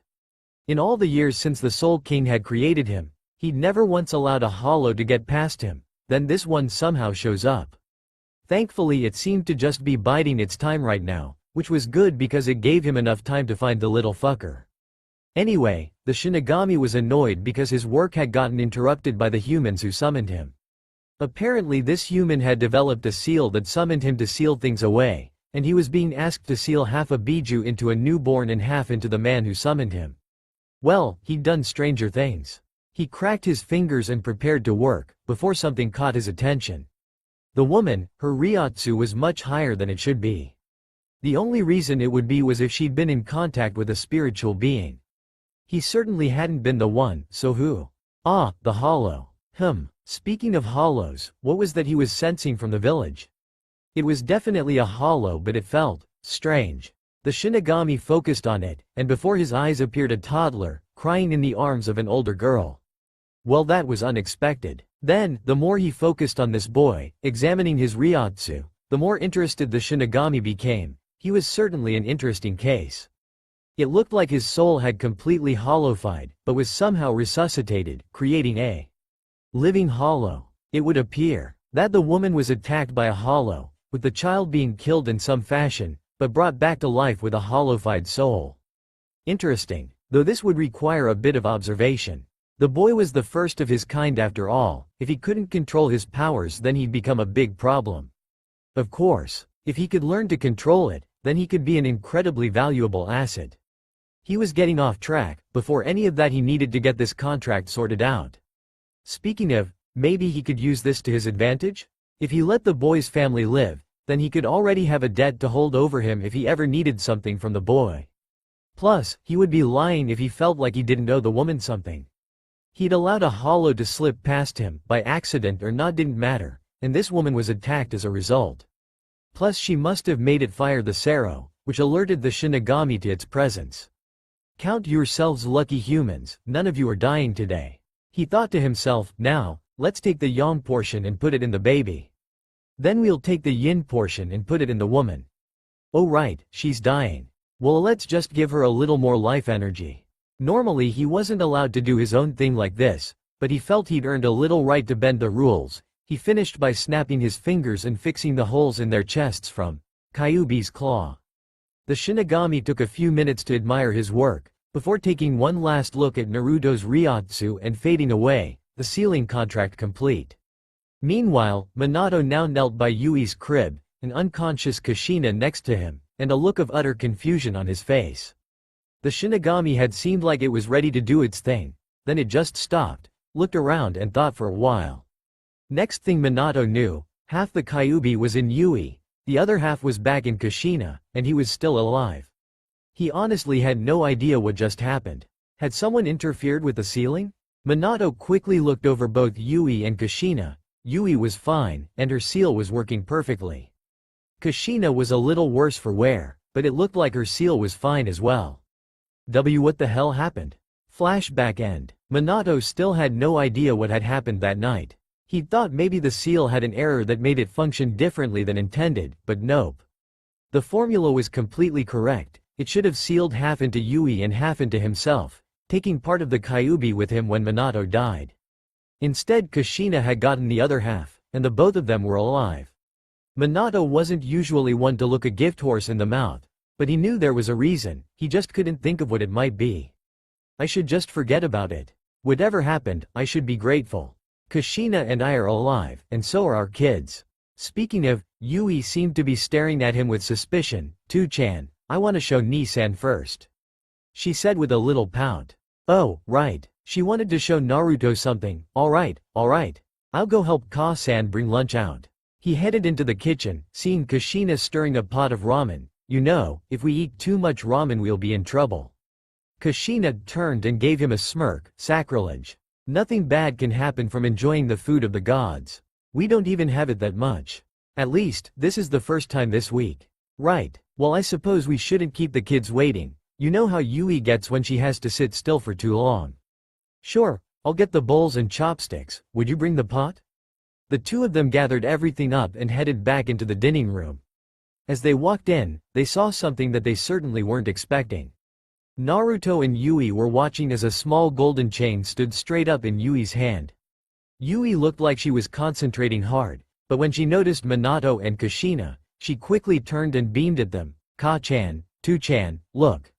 In all the years since the Soul King had created him, he'd never once allowed a hollow to get past him, then this one somehow shows up. Thankfully it seemed to just be biding its time right now, which was good because it gave him enough time to find the little fucker. Anyway, the Shinigami was annoyed because his work had gotten interrupted by the humans who summoned him. Apparently this human had developed a seal that summoned him to seal things away, and he was being asked to seal half a Biju into a newborn and half into the man who summoned him. Well, he'd done stranger things. He cracked his fingers and prepared to work, before something caught his attention. The woman, her Ryotsu was much higher than it should be. The only reason it would be was if she'd been in contact with a spiritual being. He certainly hadn't been the one, so who? Ah, the hollow. Speaking of hollows, what was that he was sensing from the village? It was definitely a hollow, but it felt strange. The Shinigami focused on it, and before his eyes appeared a toddler, crying in the arms of an older girl. Well, that was unexpected. Then, the more he focused on this boy, examining his Ryotsu, the more interested the Shinigami became. He was certainly an interesting case. It looked like his soul had completely hollowified, but was somehow resuscitated, creating a living hollow. It would appear that the woman was attacked by a hollow, with the child being killed in some fashion, but brought back to life with a hollowified soul. Interesting, though this would require a bit of observation. The boy was the first of his kind after all. If he couldn't control his powers, then he'd become a big problem. Of course, if he could learn to control it, then he could be an incredibly valuable asset. He was getting off track. Before any of that, he needed to get this contract sorted out. Speaking of, maybe he could use this to his advantage? If he let the boy's family live, then he could already have a debt to hold over him if he ever needed something from the boy. Plus, he would be lying if he felt like he didn't owe the woman something. He'd allowed a hollow to slip past him, by accident or not didn't matter, and this woman was attacked as a result. Plus she must have made it fire the Sero, which alerted the Shinigami to its presence. Count yourselves lucky humans, none of you are dying today. He thought to himself, now, let's take the yang portion and put it in the baby. Then we'll take the yin portion and put it in the woman. Oh right, she's dying. Well, let's just give her a little more life energy. Normally he wasn't allowed to do his own thing like this, but he felt he'd earned a little right to bend the rules. He finished by snapping his fingers and fixing the holes in their chests from Kyuubi's claw. The Shinigami took a few minutes to admire his work, before taking one last look at Naruto's Ryotsu and fading away, the sealing contract complete. Meanwhile, Minato now knelt by Yui's crib, an unconscious Kushina next to him, and a look of utter confusion on his face. The Shinigami had seemed like it was ready to do its thing, then it just stopped, looked around and thought for a while. Next thing Minato knew, half the Kyuubi was in Yui, the other half was back in Kushina, and he was still alive. He honestly had no idea what just happened. Had someone interfered with the sealing? Minato quickly looked over both Yui and Kushina. Yui was fine, and her seal was working perfectly. Kushina was a little worse for wear, but it looked like her seal was fine as well. What the hell happened? Flashback end. Minato still had no idea what had happened that night. He'd thought maybe the seal had an error that made it function differently than intended, but nope. The formula was completely correct. It should have sealed half into Yui and half into himself, taking part of the Kyuubi with him when Minato died. Instead, Kushina had gotten the other half, and the both of them were alive. Minato wasn't usually one to look a gift horse in the mouth, but he knew there was a reason. He just couldn't think of what it might be. I should just forget about it. Whatever happened, I should be grateful. Kushina and I are alive, and so are our kids. Speaking of, Yui seemed to be staring at him with suspicion. "Tu-chan, I want to show Ni-san first," she said with a little pout. Oh, right. She wanted to show Naruto something. Alright. I'll go help Ka-san bring lunch out. He headed into the kitchen, seeing Kushina stirring a pot of ramen. You know, if we eat too much ramen we'll be in trouble. Kushina turned and gave him a smirk. Sacrilege. Nothing bad can happen from enjoying the food of the gods. We don't even have it that much. At least, this is the first time this week. Right, well I suppose we shouldn't keep the kids waiting. You know how Yui gets when she has to sit still for too long. Sure, I'll get the bowls and chopsticks. Would you bring the pot? The two of them gathered everything up and headed back into the dining room. As they walked in, they saw something that they certainly weren't expecting. Naruto and Yui were watching as a small golden chain stood straight up in Yui's hand. Yui looked like she was concentrating hard, but when she noticed Minato and Kushina, she quickly turned and beamed at them. Ka-chan, Tu-chan, look.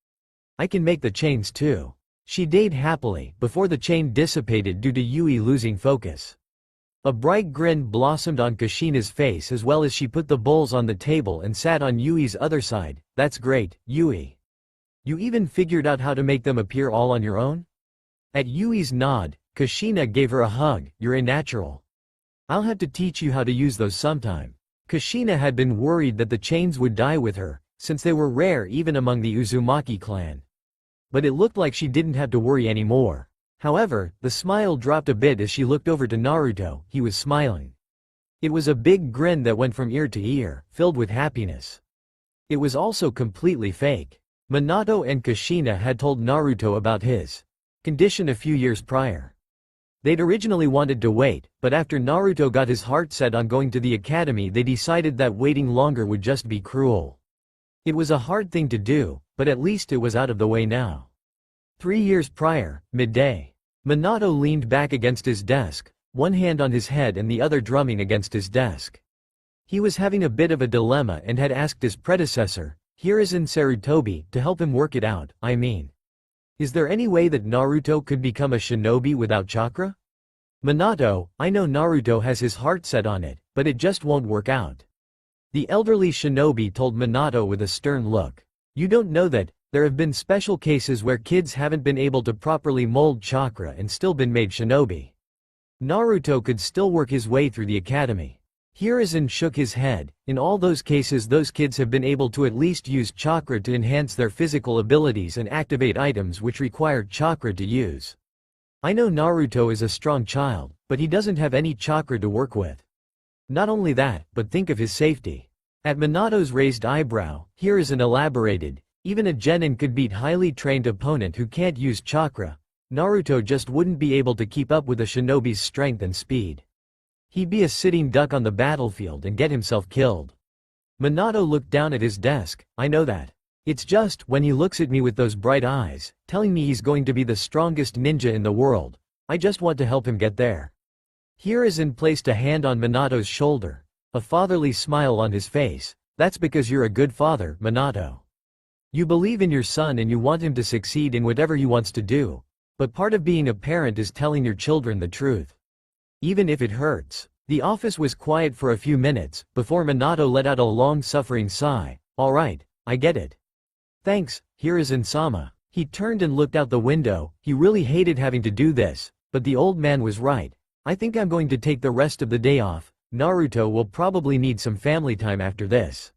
I can make the chains too. She dayed happily before the chain dissipated due to Yui losing focus. A bright grin blossomed on Kushina's face as well as she put the bowls on the table and sat on Yui's other side. That's great, Yui. You even figured out how to make them appear all on your own? At Yui's nod, Kushina gave her a hug. You're a natural. I'll have to teach you how to use those sometime. Kushina had been worried that the chains would die with her, since they were rare even among the Uzumaki clan. But it looked like she didn't have to worry anymore. However, the smile dropped a bit as she looked over to Naruto. He was smiling. It was a big grin that went from ear to ear, filled with happiness. It was also completely fake. Minato and Kushina had told Naruto about his condition a few years prior. They'd originally wanted to wait, but after Naruto got his heart set on going to the academy they decided that waiting longer would just be cruel. It was a hard thing to do, but at least it was out of the way now. 3 years prior, midday. Minato leaned back against his desk, one hand on his head and the other drumming against his desk. He was having a bit of a dilemma and had asked his predecessor, Hiruzen Sarutobi, to help him work it out. I mean, is there any way that Naruto could become a shinobi without chakra? Minato, I know Naruto has his heart set on it, but it just won't work out. The elderly shinobi told Minato with a stern look. You don't know that there have been special cases where kids haven't been able to properly mold chakra and still been made shinobi. Naruto could still work his way through the academy. Hiruzen shook his head. In all those cases those kids have been able to at least use chakra to enhance their physical abilities and activate items which require chakra to use. I know Naruto is a strong child, but he doesn't have any chakra to work with. Not only that, but think of his safety. At Minato's raised eyebrow, Hiruzen elaborated, even a genin could beat highly trained opponent who can't use chakra. Naruto just wouldn't be able to keep up with a shinobi's strength and speed. He'd be a sitting duck on the battlefield and get himself killed. Minato looked down at his desk. I know that. It's just, when he looks at me with those bright eyes, telling me he's going to be the strongest ninja in the world, I just want to help him get there. Hiruzen placed a hand on Minato's shoulder, a fatherly smile on his face. That's because you're a good father, Minato. You believe in your son and you want him to succeed in whatever he wants to do. But part of being a parent is telling your children the truth. Even if it hurts. The office was quiet for a few minutes, before Minato let out a long-suffering sigh. Alright, I get it. Thanks, Hiruzen-sama. He turned and looked out the window. He really hated having to do this, but the old man was right. I think I'm going to take the rest of the day off. Naruto will probably need some family time after this.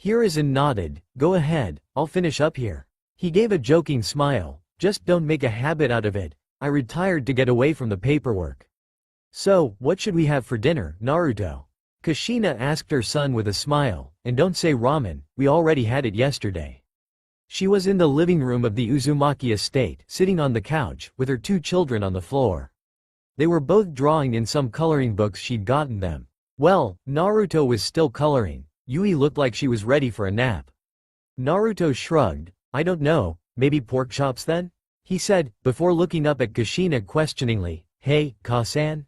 Hiruzen nodded. Go ahead, I'll finish up here. He gave a joking smile. Just don't make a habit out of it. I retired to get away from the paperwork. So, what should we have for dinner, Naruto? Kushina asked her son with a smile. And don't say ramen, we already had it yesterday. She was in the living room of the Uzumaki estate, sitting on the couch, with her 2 children on the floor. They were both drawing in some coloring books she'd gotten them. Well, Naruto was still coloring. Yui looked like she was ready for a nap. Naruto shrugged. I don't know, maybe pork chops then? He said, before looking up at Kushina questioningly. Hey, Ka-san?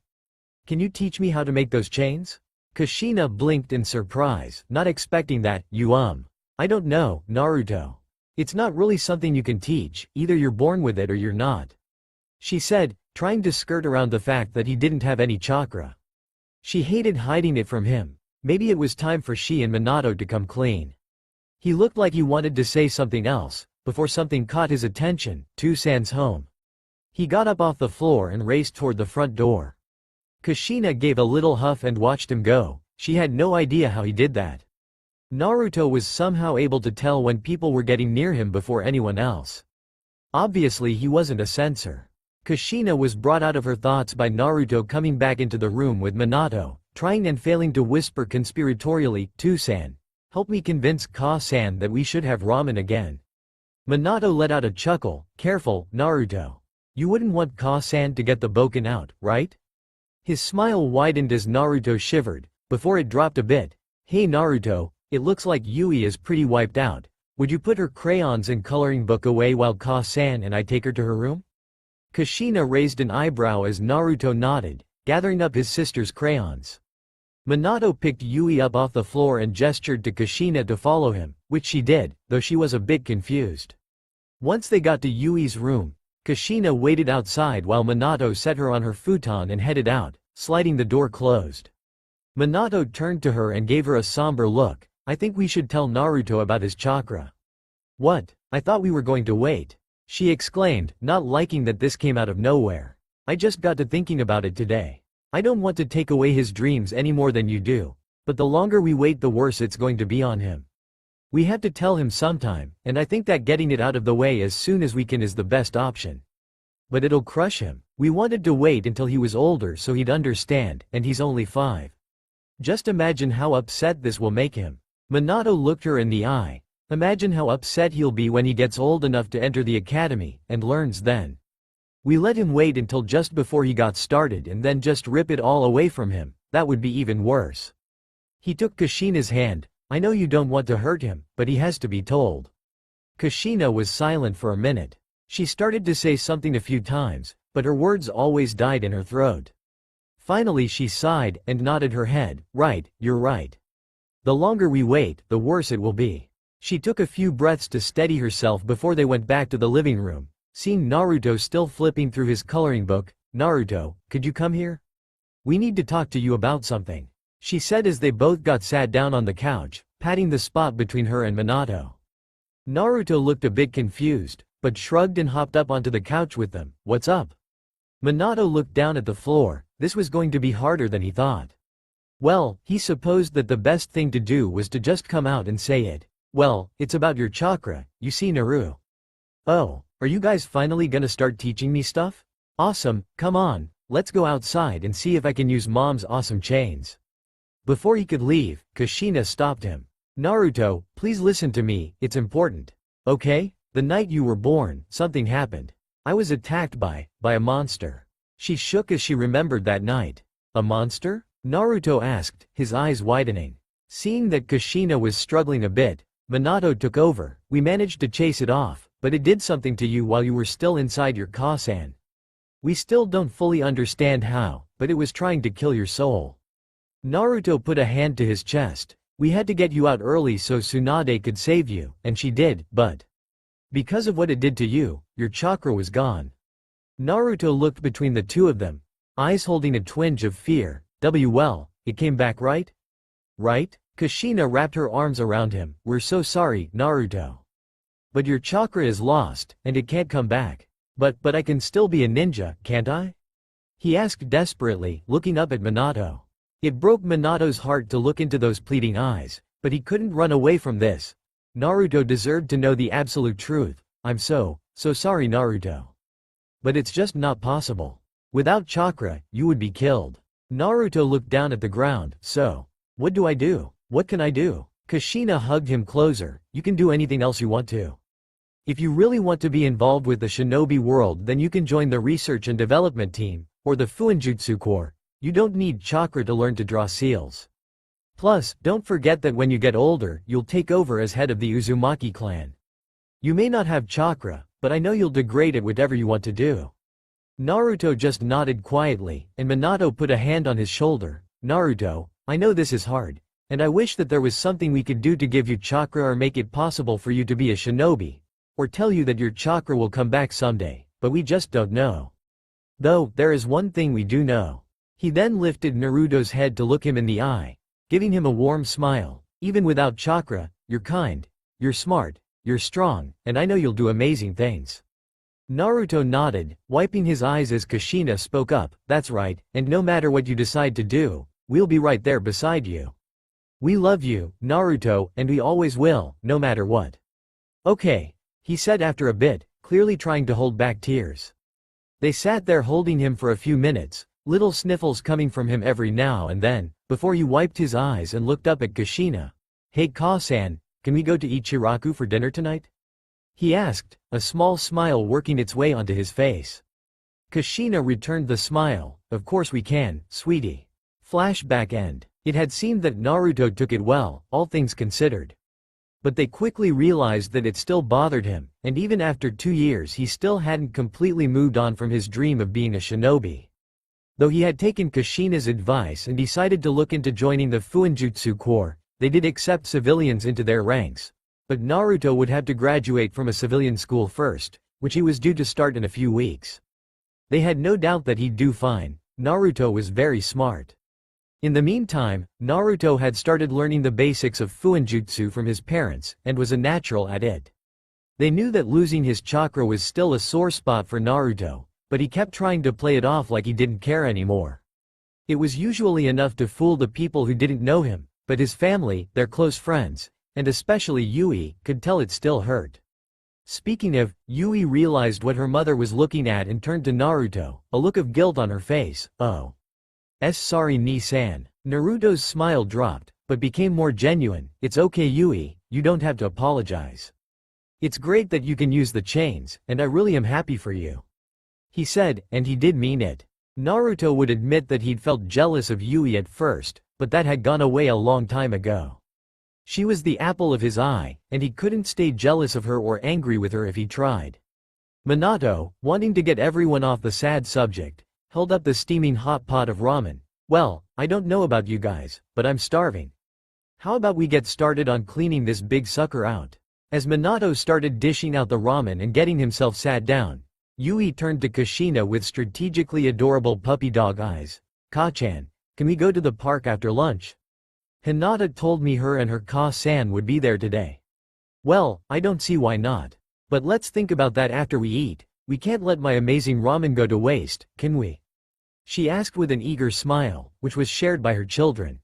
Can you teach me how to make those chains? Kushina blinked in surprise, not expecting that. I don't know, Naruto. It's not really something you can teach, either you're born with it or you're not. She said, trying to skirt around the fact that he didn't have any chakra. She hated hiding it from him. Maybe it was time for she and Minato to come clean. He looked like he wanted to say something else, before something caught his attention. Tu-san's home. He got up off the floor and raced toward the front door. Kushina gave a little huff and watched him go. She had no idea how he did that. Naruto was somehow able to tell when people were getting near him before anyone else. Obviously he wasn't a censor. Kushina was brought out of her thoughts by Naruto coming back into the room with Minato, trying and failing to whisper conspiratorially, "Two-san, help me convince Ka-san that we should have ramen again." Minato let out a chuckle, "Careful, Naruto. You wouldn't want Ka-san to get the boken out, right?" His smile widened as Naruto shivered, before it dropped a bit. "Hey Naruto, it looks like Yui is pretty wiped out. Would you put her crayons and coloring book away while Ka-san and I take her to her room?" Kushina raised an eyebrow as Naruto nodded, gathering up his sister's crayons. Minato picked Yui up off the floor and gestured to Kushina to follow him, which she did, though she was a bit confused. Once they got to Yui's room, Kushina waited outside while Minato set her on her futon and headed out, sliding the door closed. Minato turned to her and gave her a somber look. "I think we should tell Naruto about his chakra." "What? I thought we were going to wait," she exclaimed, not liking that this came out of nowhere. "I just got to thinking about it today. I don't want to take away his dreams any more than you do, but the longer we wait the worse it's going to be on him. We have to tell him sometime, and I think that getting it out of the way as soon as we can is the best option. But it'll crush him. We wanted to wait until he was older so he'd understand, and he's only 5. Just imagine how upset this will make him." Minato looked her in the eye. "Imagine how upset he'll be when he gets old enough to enter the academy, and learns then. We let him wait until just before he got started and then just rip it all away from him. That would be even worse." He took Kushina's hand. "I know you don't want to hurt him, but he has to be told." Kushina was silent for a minute. She started to say something a few times, but her words always died in her throat. Finally she sighed and nodded her head. "Right, you're right. The longer we wait, the worse it will be." She took a few breaths to steady herself before they went back to the living room. Seeing Naruto still flipping through his coloring book, "Naruto, could you come here? We need to talk to you about something," she said as they both got sat down on the couch, patting the spot between her and Minato. Naruto looked a bit confused, but shrugged and hopped up onto the couch with them. "What's up?" Minato looked down at the floor. This was going to be harder than he thought. Well, he supposed that the best thing to do was to just come out and say it. "Well, it's about your chakra, you see Naru." "Oh, are you guys finally gonna start teaching me stuff? Awesome, come on, let's go outside and see if I can use Mom's awesome chains." Before he could leave, Kushina stopped him. "Naruto, please listen to me, it's important. Okay? The night you were born, something happened. I was attacked by a monster." She shook as she remembered that night. "A monster?" Naruto asked, his eyes widening. Seeing that Kushina was struggling a bit, Minato took over. "We managed to chase it off, but it did something to you while you were still inside your Ka-san. We still don't fully understand how, but it was trying to kill your soul." Naruto put a hand to his chest. "We had to get you out early so Tsunade could save you, and she did, but because of what it did to you, your chakra was gone." Naruto looked between the two of them, eyes holding a twinge of fear. Well, it came back, right? Right? Kushina wrapped her arms around him. "We're so sorry, Naruto. But your chakra is lost, and it can't come back. But I can still be a ninja, can't I?" he asked desperately, looking up at Minato. It broke Minato's heart to look into those pleading eyes, but he couldn't run away from this. Naruto deserved to know the absolute truth. "I'm so sorry, Naruto. But it's just not possible. Without chakra, you would be killed." Naruto looked down at the ground. "So, what do I do? What can I do?" Kushina hugged him closer. "You can do anything else you want to. If you really want to be involved with the shinobi world, then you can join the research and development team, or the Fuinjutsu Corps. You don't need chakra to learn to draw seals. Plus, don't forget that when you get older, you'll take over as head of the Uzumaki clan. You may not have chakra, but I know you'll degrade it whatever you want to do." Naruto just nodded quietly, and Minato put a hand on his shoulder. "Naruto, I know this is hard, and I wish that there was something we could do to give you chakra or make it possible for you to be a shinobi, or tell you that your chakra will come back someday, but we just don't know. Though, there is one thing we do know." He then lifted Naruto's head to look him in the eye, giving him a warm smile. "Even without chakra, you're kind, you're smart, you're strong, and I know you'll do amazing things." Naruto nodded, wiping his eyes as Kushina spoke up. "That's right, and no matter what you decide to do, we'll be right there beside you. We love you, Naruto, and we always will, no matter what." "Okay," he said after a bit, clearly trying to hold back tears. They sat there holding him for a few minutes, little sniffles coming from him every now and then, before he wiped his eyes and looked up at Kushina. "Hey Ka-san, can we go to Ichiraku for dinner tonight?" he asked, a small smile working its way onto his face. Kushina returned the smile. "Of course we can, sweetie." Flashback end. It had seemed that Naruto took it well, all things considered. But they quickly realized that it still bothered him, and even after 2 years he still hadn't completely moved on from his dream of being a shinobi. Though he had taken Kushina's advice and decided to look into joining the Fuinjutsu Corps, they did accept civilians into their ranks. But Naruto would have to graduate from a civilian school first, which he was due to start in a few weeks. They had no doubt that he'd do fine. Naruto was very smart. In the meantime, Naruto had started learning the basics of Fuinjutsu from his parents, and was a natural at it. They knew that losing his chakra was still a sore spot for Naruto, but he kept trying to play it off like he didn't care anymore. It was usually enough to fool the people who didn't know him, but his family, their close friends, and especially Yui, could tell it still hurt. Speaking of, Yui realized what her mother was looking at and turned to Naruto, a look of guilt on her face. "Oh. Sorry Ni-san." Naruto's smile dropped, but became more genuine. "It's okay Yui, you don't have to apologize. It's great that you can use the chains, and I really am happy for you," he said, and he did mean it. Naruto would admit that he'd felt jealous of Yui at first, but that had gone away a long time ago. She was the apple of his eye, and he couldn't stay jealous of her or angry with her if he tried. Minato, wanting to get everyone off the sad subject, held up the steaming hot pot of ramen. "Well, I don't know about you guys, but I'm starving. How about we get started on cleaning this big sucker out?" As Minato started dishing out the ramen and getting himself sat down, Yui turned to Kushina with strategically adorable puppy dog eyes. "Ka-chan, can we go to the park after lunch? Hinata told me her and her Ka-san would be there today." "Well, I don't see why not. But let's think about that after we eat. We can't let my amazing ramen go to waste, can we?" she asked with an eager smile, which was shared by her children.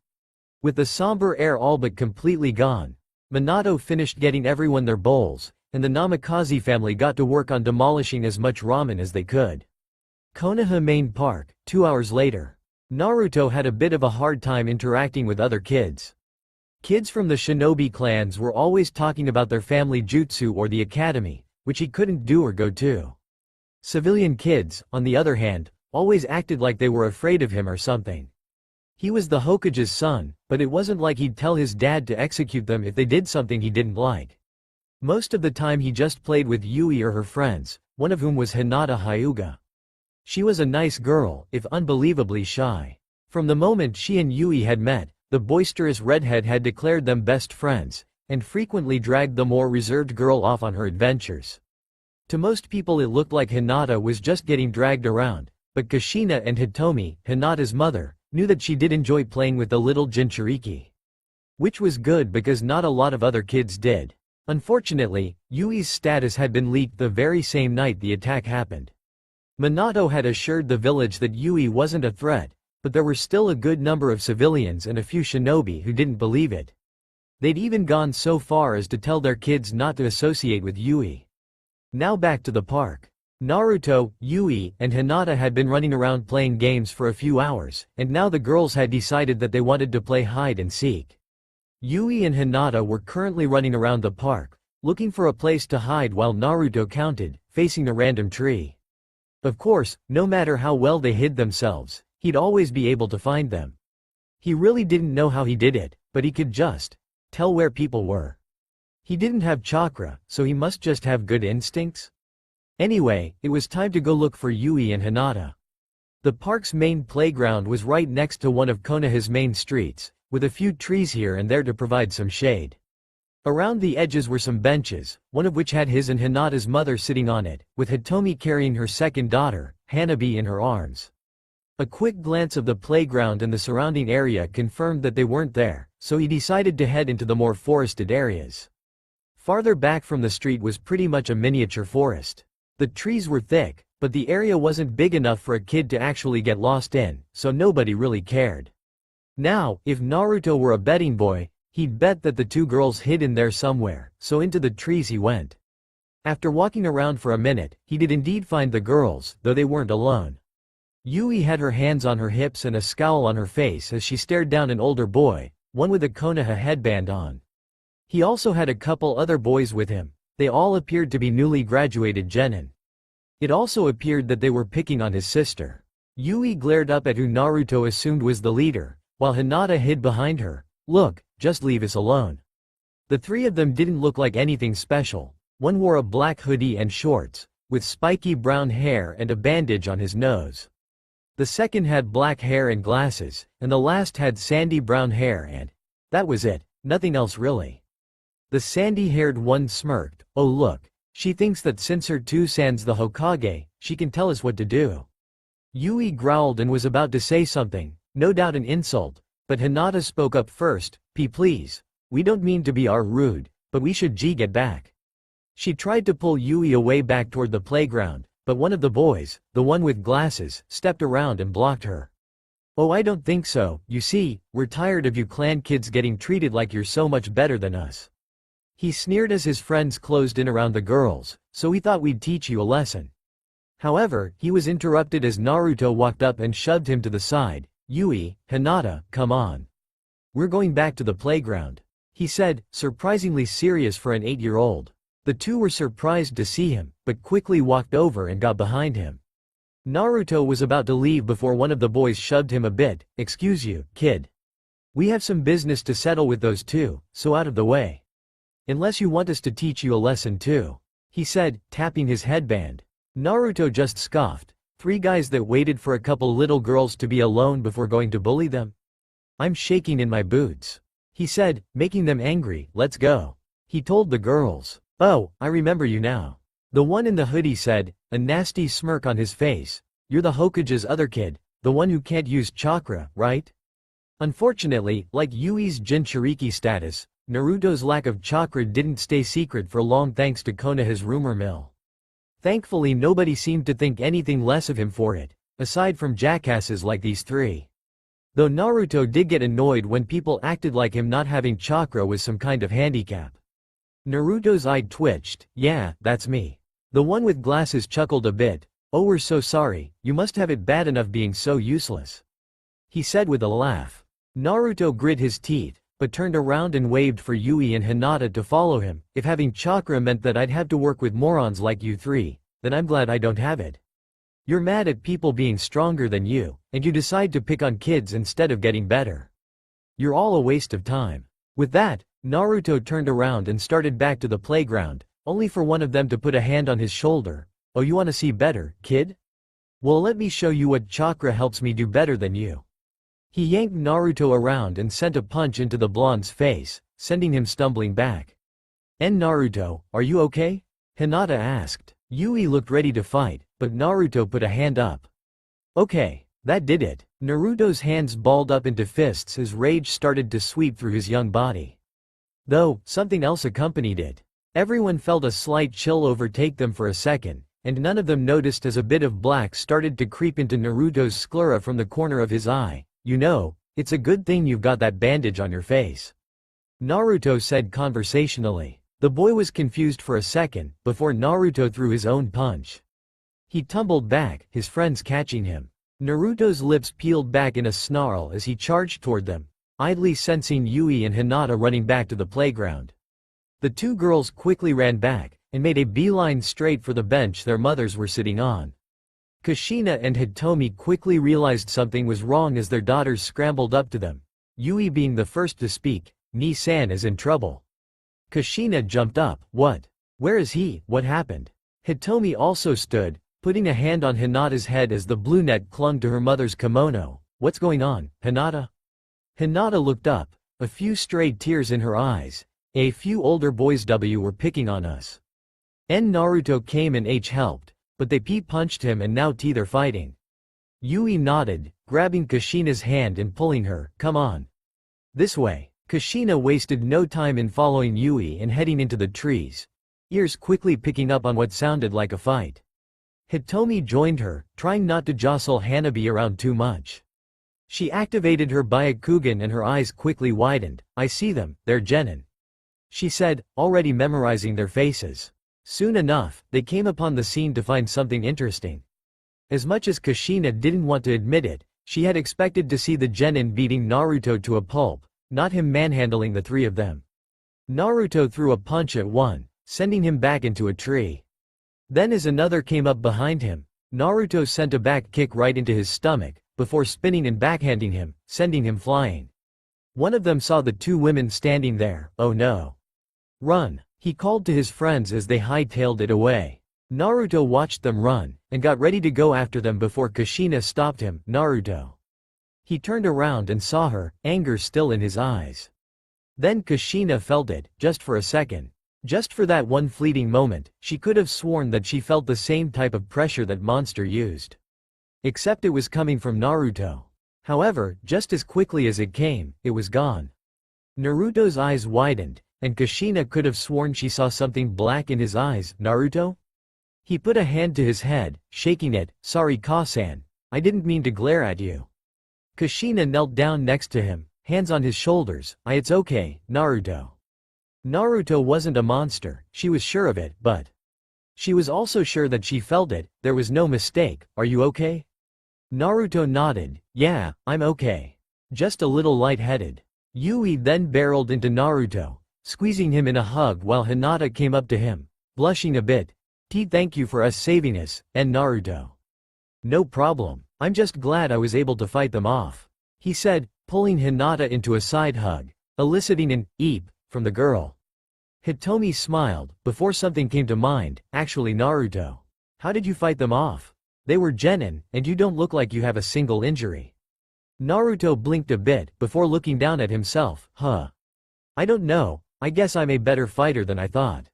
With the somber air all but completely gone, Minato finished getting everyone their bowls, and the Namikaze family got to work on demolishing as much ramen as they could. Konoha Main Park, 2 hours later. Naruto had a bit of a hard time interacting with other kids. Kids from the shinobi clans were always talking about their family jutsu or the academy, which he couldn't do or go to. Civilian kids, on the other hand, always acted like they were afraid of him or something. He was the Hokage's son, but it wasn't like he'd tell his dad to execute them if they did something he didn't like. Most of the time he just played with Yui or her friends, one of whom was Hinata Hyuga. She was a nice girl, if unbelievably shy. From the moment she and Yui had met, the boisterous redhead had declared them best friends, and frequently dragged the more reserved girl off on her adventures. To most people it looked like Hinata was just getting dragged around, but Kushina and Hitomi, Hinata's mother, knew that she did enjoy playing with the little Jinchuriki. Which was good because not a lot of other kids did. Unfortunately, Yui's status had been leaked the very same night the attack happened. Minato had assured the village that Yui wasn't a threat, but there were still a good number of civilians and a few shinobi who didn't believe it. They'd even gone so far as to tell their kids not to associate with Yui. Now back to the park. Naruto, Yui, and Hinata had been running around playing games for a few hours, and now the girls had decided that they wanted to play hide and seek. Yui and Hinata were currently running around the park, looking for a place to hide while Naruto counted, facing a random tree. Of course, no matter how well they hid themselves, he'd always be able to find them. He really didn't know how he did it, but he could just tell where people were. He didn't have chakra, so he must just have good instincts? Anyway, it was time to go look for Yui and Hinata. The park's main playground was right next to one of Konoha's main streets, with a few trees here and there to provide some shade. Around the edges were some benches, one of which had his and Hinata's mother sitting on it, with Hitomi carrying her second daughter, Hanabi, in her arms. A quick glance of the playground and the surrounding area confirmed that they weren't there, so he decided to head into the more forested areas. Farther back from the street was pretty much a miniature forest. The trees were thick, but the area wasn't big enough for a kid to actually get lost in, so nobody really cared. Now, if Naruto were a betting boy, he'd bet that the two girls hid in there somewhere, so into the trees he went. After walking around for a minute, he did indeed find the girls, though they weren't alone. Yui had her hands on her hips and a scowl on her face as she stared down an older boy, one with a Konoha headband on. He also had a couple other boys with him. They all appeared to be newly graduated genin. It also appeared that they were picking on his sister. Yui glared up at who Naruto assumed was the leader, while Hinata hid behind her. "Look, just leave us alone." The three of them didn't look like anything special. One wore a black hoodie and shorts, with spiky brown hair and a bandage on his nose. The second had black hair and glasses, and the last had sandy brown hair and that was it, nothing else really. The sandy-haired one smirked. "Oh look, she thinks that since her two-san's the Hokage, she can tell us what to do." Yui growled and was about to say something, no doubt an insult, but Hinata spoke up first. Please. We don't mean to be rude, but we should get back." She tried to pull Yui away back toward the playground, but one of the boys, the one with glasses, stepped around and blocked her. "Oh, I don't think so. You see, we're tired of you clan kids getting treated like you're so much better than us." He sneered as his friends closed in around the girls, "So we thought we'd teach you a lesson." However, he was interrupted as Naruto walked up and shoved him to the side. "Yui, Hinata, come on. We're going back to the playground," he said, surprisingly serious for an 8-year-old. The two were surprised to see him, but quickly walked over and got behind him. Naruto was about to leave before one of the boys shoved him a bit. "Excuse you, kid. We have some business to settle with those two, so out of the way. Unless you want us to teach you a lesson too," he said, tapping his headband. Naruto just scoffed. "Three guys that waited for a couple little girls to be alone before going to bully them? I'm shaking in my boots," he said, making them angry. "Let's go." He told the girls. "Oh, I remember you now." The one in the hoodie said, a nasty smirk on his face. "You're the Hokage's other kid, the one who can't use chakra, right?" Unfortunately, like Yui's Jinchuriki status, Naruto's lack of chakra didn't stay secret for long thanks to Konoha's rumor mill. Thankfully nobody seemed to think anything less of him for it, aside from jackasses like these three. Though Naruto did get annoyed when people acted like him not having chakra was some kind of handicap. Naruto's eye twitched. "Yeah, that's me." The one with glasses chuckled a bit. "Oh, we're so sorry, you must have it bad enough being so useless," he said with a laugh. Naruto grit his teeth, but turned around and waved for Yui and Hinata to follow him. "If having chakra meant that I'd have to work with morons like you three, then I'm glad I don't have it. You're mad at people being stronger than you, and you decide to pick on kids instead of getting better. You're all a waste of time." With that, Naruto turned around and started back to the playground, only for one of them to put a hand on his shoulder. "Oh, you wanna see better, kid? Well, let me show you what chakra helps me do better than you." He yanked Naruto around and sent a punch into the blonde's face, sending him stumbling back. Naruto, are you okay?" Hinata asked. Yui looked ready to fight, but Naruto put a hand up. "Okay, that did it." Naruto's hands balled up into fists as rage started to sweep through his young body. Though, something else accompanied it. Everyone felt a slight chill overtake them for a second, and none of them noticed as a bit of black started to creep into Naruto's sclera from the corner of his eye. "You know, it's a good thing you've got that bandage on your face," Naruto said conversationally. The boy was confused for a second, before Naruto threw his own punch. He tumbled back, his friends catching him. Naruto's lips peeled back in a snarl as he charged toward them, idly sensing Yui and Hinata running back to the playground. The two girls quickly ran back, and made a beeline straight for the bench their mothers were sitting on. Kushina and Hitomi quickly realized something was wrong as their daughters scrambled up to them. Yui being the first to speak. "Ni-san is in trouble." Kushina jumped up. "What? Where is he? What happened?" Hitomi also stood, putting a hand on Hinata's head as the blue net clung to her mother's kimono. "What's going on, Hinata?" Hinata looked up, a few stray tears in her eyes. "A few older boys were picking on us. Naruto came and helped, but they punched him and now they're fighting." Yui nodded, grabbing Kushina's hand and pulling her. "Come on. This way." Kushina wasted no time in following Yui and heading into the trees, ears quickly picking up on what sounded like a fight. Hitomi joined her, trying not to jostle Hanabi around too much. She activated her Byakugan and her eyes quickly widened. "I see them, they're genin," she said, already memorizing their faces. Soon enough, they came upon the scene to find something interesting. As much as Kushina didn't want to admit it, she had expected to see the genin beating Naruto to a pulp, not him manhandling the three of them. Naruto threw a punch at one, sending him back into a tree. Then as another came up behind him, Naruto sent a back kick right into his stomach, before spinning and backhanding him, sending him flying. One of them saw the two women standing there. "Oh no. Run," he called to his friends as they hightailed it away. Naruto watched them run, and got ready to go after them before Kushina stopped him. "Naruto." He turned around and saw her, anger still in his eyes. Then Kushina felt it, just for a second. Just for that one fleeting moment, she could have sworn that she felt the same type of pressure that monster used. Except it was coming from Naruto. However, just as quickly as it came, it was gone. Naruto's eyes widened, and Kushina could have sworn she saw something black in his eyes. "Naruto?" He put a hand to his head, shaking it. "Sorry Ka-san. I didn't mean to glare at you." Kushina knelt down next to him, hands on his shoulders. It's okay, Naruto." Naruto wasn't a monster, she was sure of it, but she was also sure that she felt it, there was no mistake. "Are you okay?" Naruto nodded. "Yeah, I'm okay. Just a little lightheaded." Yui then barreled into Naruto, squeezing him in a hug while Hinata came up to him, blushing a bit. Thank you for us saving us," and Naruto. "No problem. I'm just glad I was able to fight them off," he said, pulling Hinata into a side hug, eliciting an "eep" from the girl. Hitomi smiled, before something came to mind. "Actually Naruto. How did you fight them off? They were genin, and you don't look like you have a single injury." Naruto blinked a bit, before looking down at himself. I don't know, I guess I'm a better fighter than I thought,"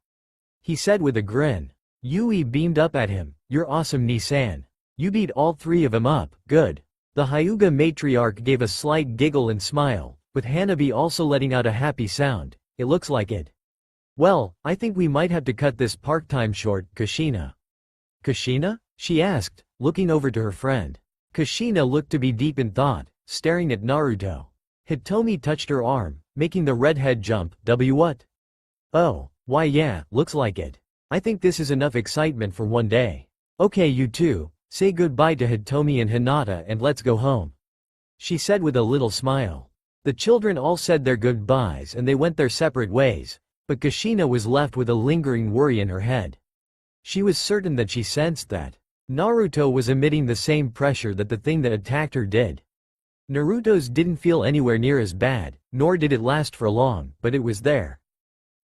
he said with a grin. Yui beamed up at him. "You're awesome Ni-san. You beat all three of them up, good." The Hyuga matriarch gave a slight giggle and smile, with Hanabi also letting out a happy sound. "It looks like it. Well, I think we might have to cut this park time short, Kushina." "Kushina?" she asked, looking over to her friend. Kushina looked to be deep in thought, staring at Naruto. Hitomi touched her arm, making the redhead jump. What? "Oh, why yeah, looks like it. I think this is enough excitement for one day. Okay you two, say goodbye to Hitomi and Hinata and let's go home," she said with a little smile. The children all said their goodbyes and they went their separate ways, but Kushina was left with a lingering worry in her head. She was certain that she sensed that Naruto was emitting the same pressure that the thing that attacked her did. Naruto's didn't feel anywhere near as bad, nor did it last for long, but it was there.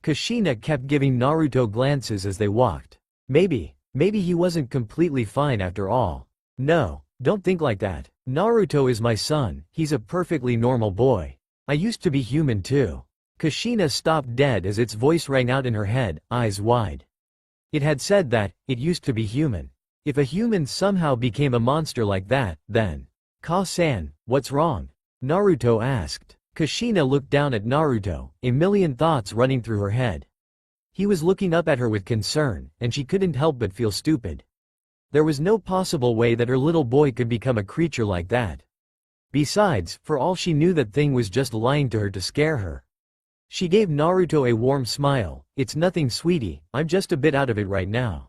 Kushina kept giving Naruto glances as they walked. Maybe he wasn't completely fine after all. "No, don't think like that. Naruto is my son, he's a perfectly normal boy. I used to be human too." Kushina stopped dead as its voice rang out in her head, eyes wide. It had said that, it used to be human. If a human somehow became a monster like that, then… "Ka-san, what's wrong?" Naruto asked. Kushina looked down at Naruto, a million thoughts running through her head. He was looking up at her with concern, and she couldn't help but feel stupid. There was no possible way that her little boy could become a creature like that. Besides, for all she knew that thing was just lying to her to scare her. She gave Naruto a warm smile. "It's nothing sweetie, I'm just a bit out of it right now."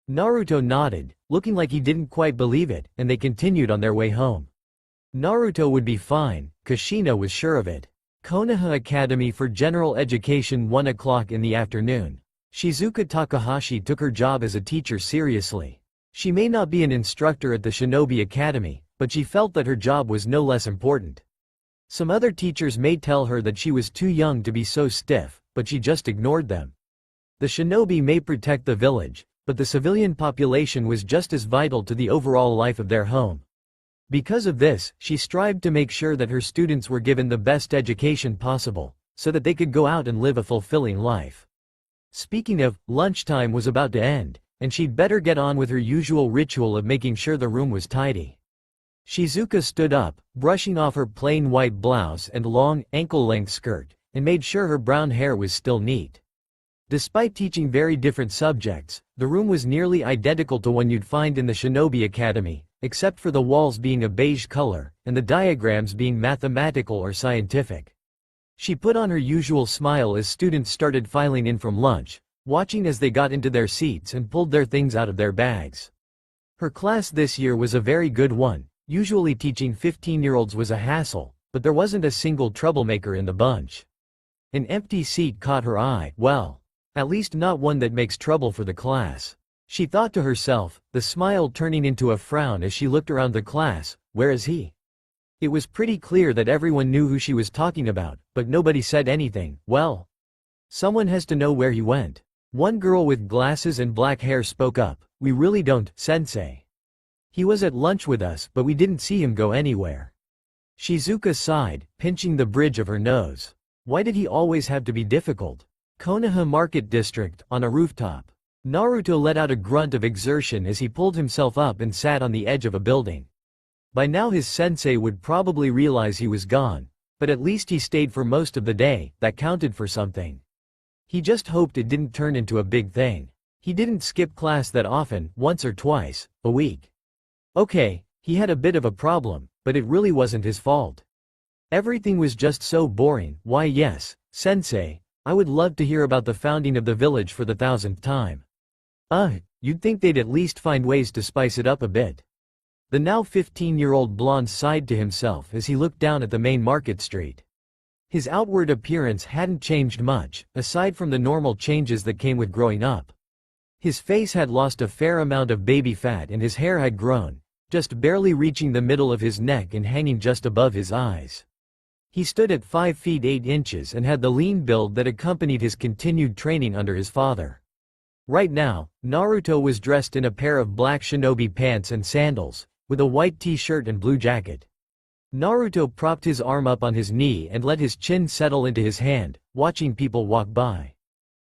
Naruto nodded, looking like he didn't quite believe it, and they continued on their way home. Naruto would be fine, Kushina was sure of it. Konoha Academy for General Education 1 o'clock in the afternoon. Shizuka Takahashi took her job as a teacher seriously. She may not be an instructor at the Shinobi Academy, but she felt that her job was no less important. Some other teachers may tell her that she was too young to be so stiff, but she just ignored them. The Shinobi may protect the village, but the civilian population was just as vital to the overall life of their home. Because of this, she strived to make sure that her students were given the best education possible, so that they could go out and live a fulfilling life. Speaking of, lunchtime was about to end, and she'd better get on with her usual ritual of making sure the room was tidy. Shizuka stood up, brushing off her plain white blouse and long, ankle-length skirt, and made sure her brown hair was still neat. Despite teaching very different subjects, the room was nearly identical to one you'd find in the Shinobi Academy, except for the walls being a beige color, and the diagrams being mathematical or scientific. She put on her usual smile as students started filing in from lunch, watching as they got into their seats and pulled their things out of their bags. Her class this year was a very good one. Usually teaching 15-year-olds was a hassle, but there wasn't a single troublemaker in the bunch. An empty seat caught her eye. Well, at least not one that makes trouble for the class. She thought to herself, the smile turning into a frown as she looked around the class. Where is he? It was pretty clear that everyone knew who she was talking about, but nobody said anything. Well, someone has to know where he went. One girl with glasses and black hair spoke up. We really don't, sensei. He was at lunch with us, but we didn't see him go anywhere. Shizuka sighed, pinching the bridge of her nose. Why did he always have to be difficult? Konoha Market District, on a rooftop. Naruto let out a grunt of exertion as he pulled himself up and sat on the edge of a building. By now his sensei would probably realize he was gone, but at least he stayed for most of the day. That counted for something. He just hoped it didn't turn into a big thing. He didn't skip class that often, once or twice a week. Okay, he had a bit of a problem, but it really wasn't his fault. Everything was just so boring. Why yes, sensei, I would love to hear about the founding of the village for the 1000th time. You'd think they'd at least find ways to spice it up a bit. The now 15-year-old blonde sighed to himself as he looked down at the main market street. His outward appearance hadn't changed much, aside from the normal changes that came with growing up. His face had lost a fair amount of baby fat and his hair had grown, just barely reaching the middle of his neck and hanging just above his eyes. He stood at 5 feet 8 inches and had the lean build that accompanied his continued training under his father. Right now, Naruto was dressed in a pair of black shinobi pants and sandals, with a white t-shirt and blue jacket. Naruto propped his arm up on his knee and let his chin settle into his hand, watching people walk by.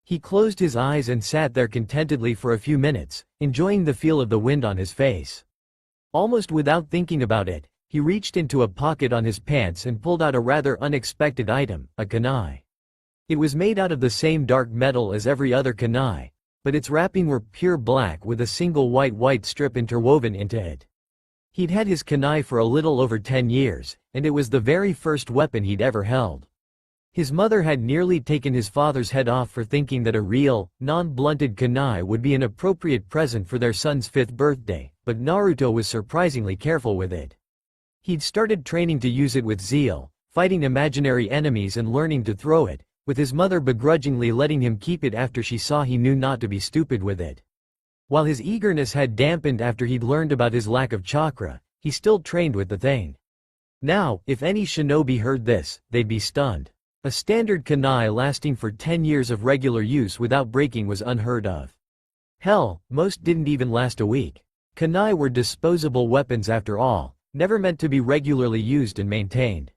He closed his eyes and sat there contentedly for a few minutes, enjoying the feel of the wind on his face. Almost without thinking about it, he reached into a pocket on his pants and pulled out a rather unexpected item, a kunai. It was made out of the same dark metal as every other kunai, but its wrapping were pure black with a single white strip interwoven into it. He'd had his kunai for a little over 10 years, and it was the very first weapon he'd ever held. His mother had nearly taken his father's head off for thinking that a real, non-blunted kunai would be an appropriate present for their son's 5th birthday, but Naruto was surprisingly careful with it. He'd started training to use it with zeal, fighting imaginary enemies and learning to throw it, with his mother begrudgingly letting him keep it after she saw he knew not to be stupid with it. While his eagerness had dampened after he'd learned about his lack of chakra, he still trained with the thing. Now, if any shinobi heard this, they'd be stunned. A standard kunai lasting for 10 years of regular use without breaking was unheard of. Hell, most didn't even last a week. Kunai were disposable weapons after all, never meant to be regularly used and maintained.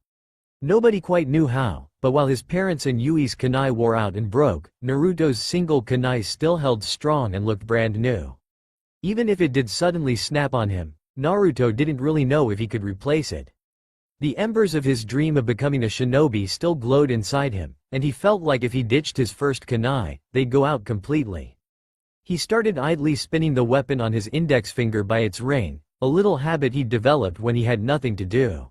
Nobody quite knew how, but while his parents' and Yui's kunai wore out and broke, Naruto's single kunai still held strong and looked brand new. Even if it did suddenly snap on him, Naruto didn't really know if he could replace it. The embers of his dream of becoming a shinobi still glowed inside him, and he felt like if he ditched his first kunai, they'd go out completely. He started idly spinning the weapon on his index finger by its ring, a little habit he'd developed when he had nothing to do.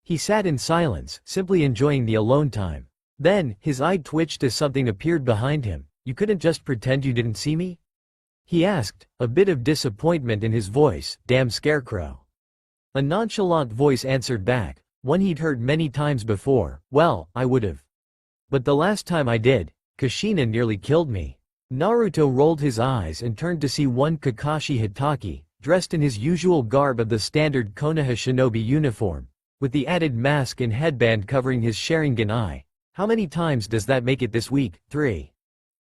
He sat in silence, simply enjoying the alone time. Then, his eye twitched as something appeared behind him. You couldn't just pretend you didn't see me? He asked, a bit of disappointment in his voice. Damn scarecrow. A nonchalant voice answered back, one he'd heard many times before. Well, I would've. But the last time I did, Kushina nearly killed me. Naruto rolled his eyes and turned to see one Kakashi Hitaki, dressed in his usual garb of the standard Konoha shinobi uniform, with the added mask and headband covering his Sharingan eye. How many times does that make it this week? 3.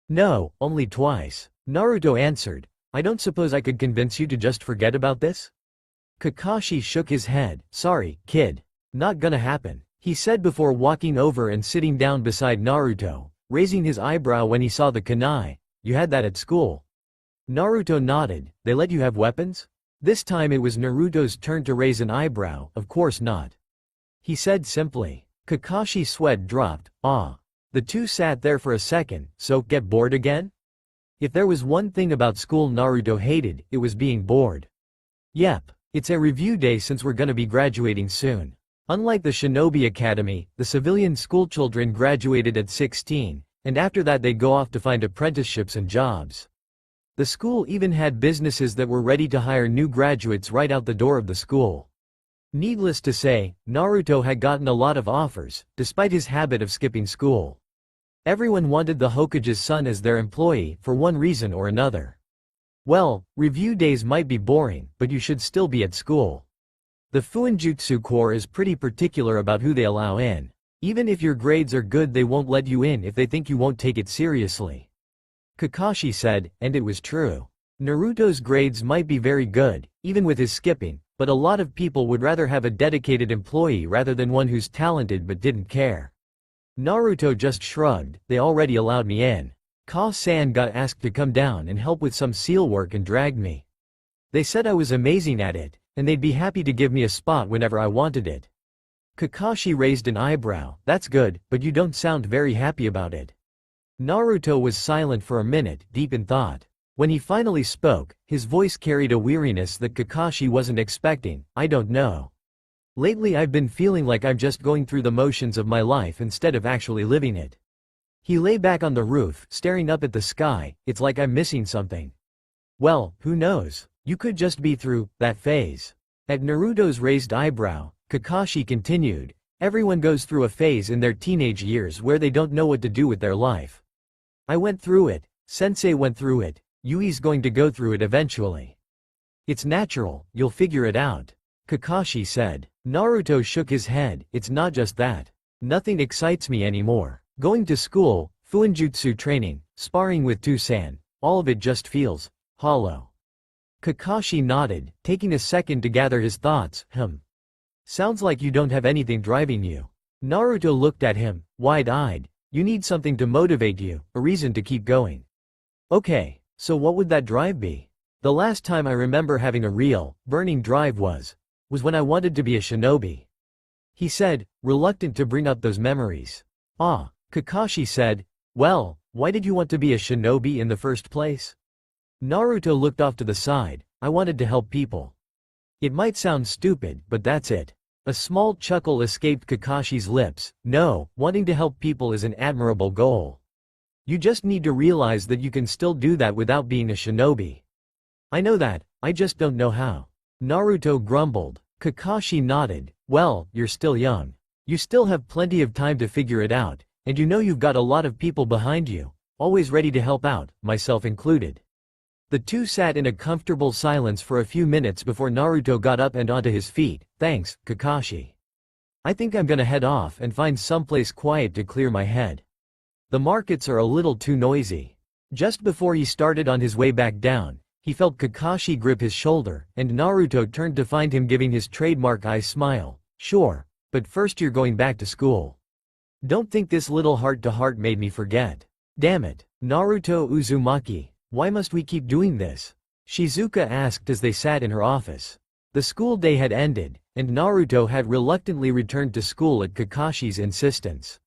No, only twice. Naruto answered. I don't suppose I could convince you to just forget about this? Kakashi shook his head. Sorry, kid. Not gonna happen, he said before walking over and sitting down beside Naruto, raising his eyebrow when he saw the kunai. You had that at school? Naruto nodded. They let you have weapons? This time it was Naruto's turn to raise an eyebrow. Of course not, he said simply. Kakashi's sweat dropped. The two sat there for a second. So, get bored again? If there was one thing about school Naruto hated, it was being bored. Yep, it's a review day since we're gonna be graduating soon. Unlike the Shinobi Academy, the civilian schoolchildren graduated at 16, and after that they'd go off to find apprenticeships and jobs. The school even had businesses that were ready to hire new graduates right out the door of the school. Needless to say, Naruto had gotten a lot of offers, despite his habit of skipping school. Everyone wanted the Hokage's son as their employee, for one reason or another. Well, review days might be boring, but you should still be at school. The Fuinjutsu Corps is pretty particular about who they allow in. Even if your grades are good, they won't let you in if they think you won't take it seriously. Kakashi said, and it was true. Naruto's grades might be very good, even with his skipping, but a lot of people would rather have a dedicated employee rather than one who's talented but didn't care. Naruto just shrugged. They already allowed me in. Ka-san got asked to come down and help with some seal work and dragged me. They said I was amazing at it, and they'd be happy to give me a spot whenever I wanted it. Kakashi raised an eyebrow. That's good, but you don't sound very happy about it. Naruto was silent for a minute, deep in thought. When he finally spoke, his voice carried a weariness that Kakashi wasn't expecting. I don't know. Lately I've been feeling like I'm just going through the motions of my life instead of actually living it. He lay back on the roof, staring up at the sky. It's like I'm missing something. Well, who knows? You could just be through that phase. At Naruto's raised eyebrow, Kakashi continued, everyone goes through a phase in their teenage years where they don't know what to do with their life. I went through it, Sensei went through it, Yui's going to go through it eventually. It's natural, you'll figure it out, Kakashi said. Naruto shook his head. It's not just that. Nothing excites me anymore. Going to school, Fuinjutsu training, sparring with Toussaint, all of it just feels hollow. Kakashi nodded, taking a second to gather his thoughts. Sounds like you don't have anything driving you. Naruto looked at him, wide-eyed. You need something to motivate you, a reason to keep going. Okay, so what would that drive be? The last time I remember having a real, burning drive was when I wanted to be a shinobi. He said, reluctant to bring up those memories. Ah, Kakashi said, well, why did you want to be a shinobi in the first place? Naruto looked off to the side. I wanted to help people. It might sound stupid, but that's it. A small chuckle escaped Kakashi's lips. No, wanting to help people is an admirable goal. You just need to realize that you can still do that without being a shinobi. I know that, I just don't know how. Naruto grumbled. Kakashi nodded. Well, you're still young. You still have plenty of time to figure it out, and you know you've got a lot of people behind you, always ready to help out, myself included. The two sat in a comfortable silence for a few minutes before Naruto got up and onto his feet. Thanks, Kakashi. I think I'm gonna head off and find someplace quiet to clear my head. The markets are a little too noisy. Just before he started on his way back down, he felt Kakashi grip his shoulder, and Naruto turned to find him giving his trademark eye smile. Sure, but first you're going back to school. Don't think this little heart-to-heart made me forget. Damn it, Naruto Uzumaki. Why must we keep doing this? Shizuka asked as they sat in her office. The school day had ended, and Naruto had reluctantly returned to school at Kakashi's insistence.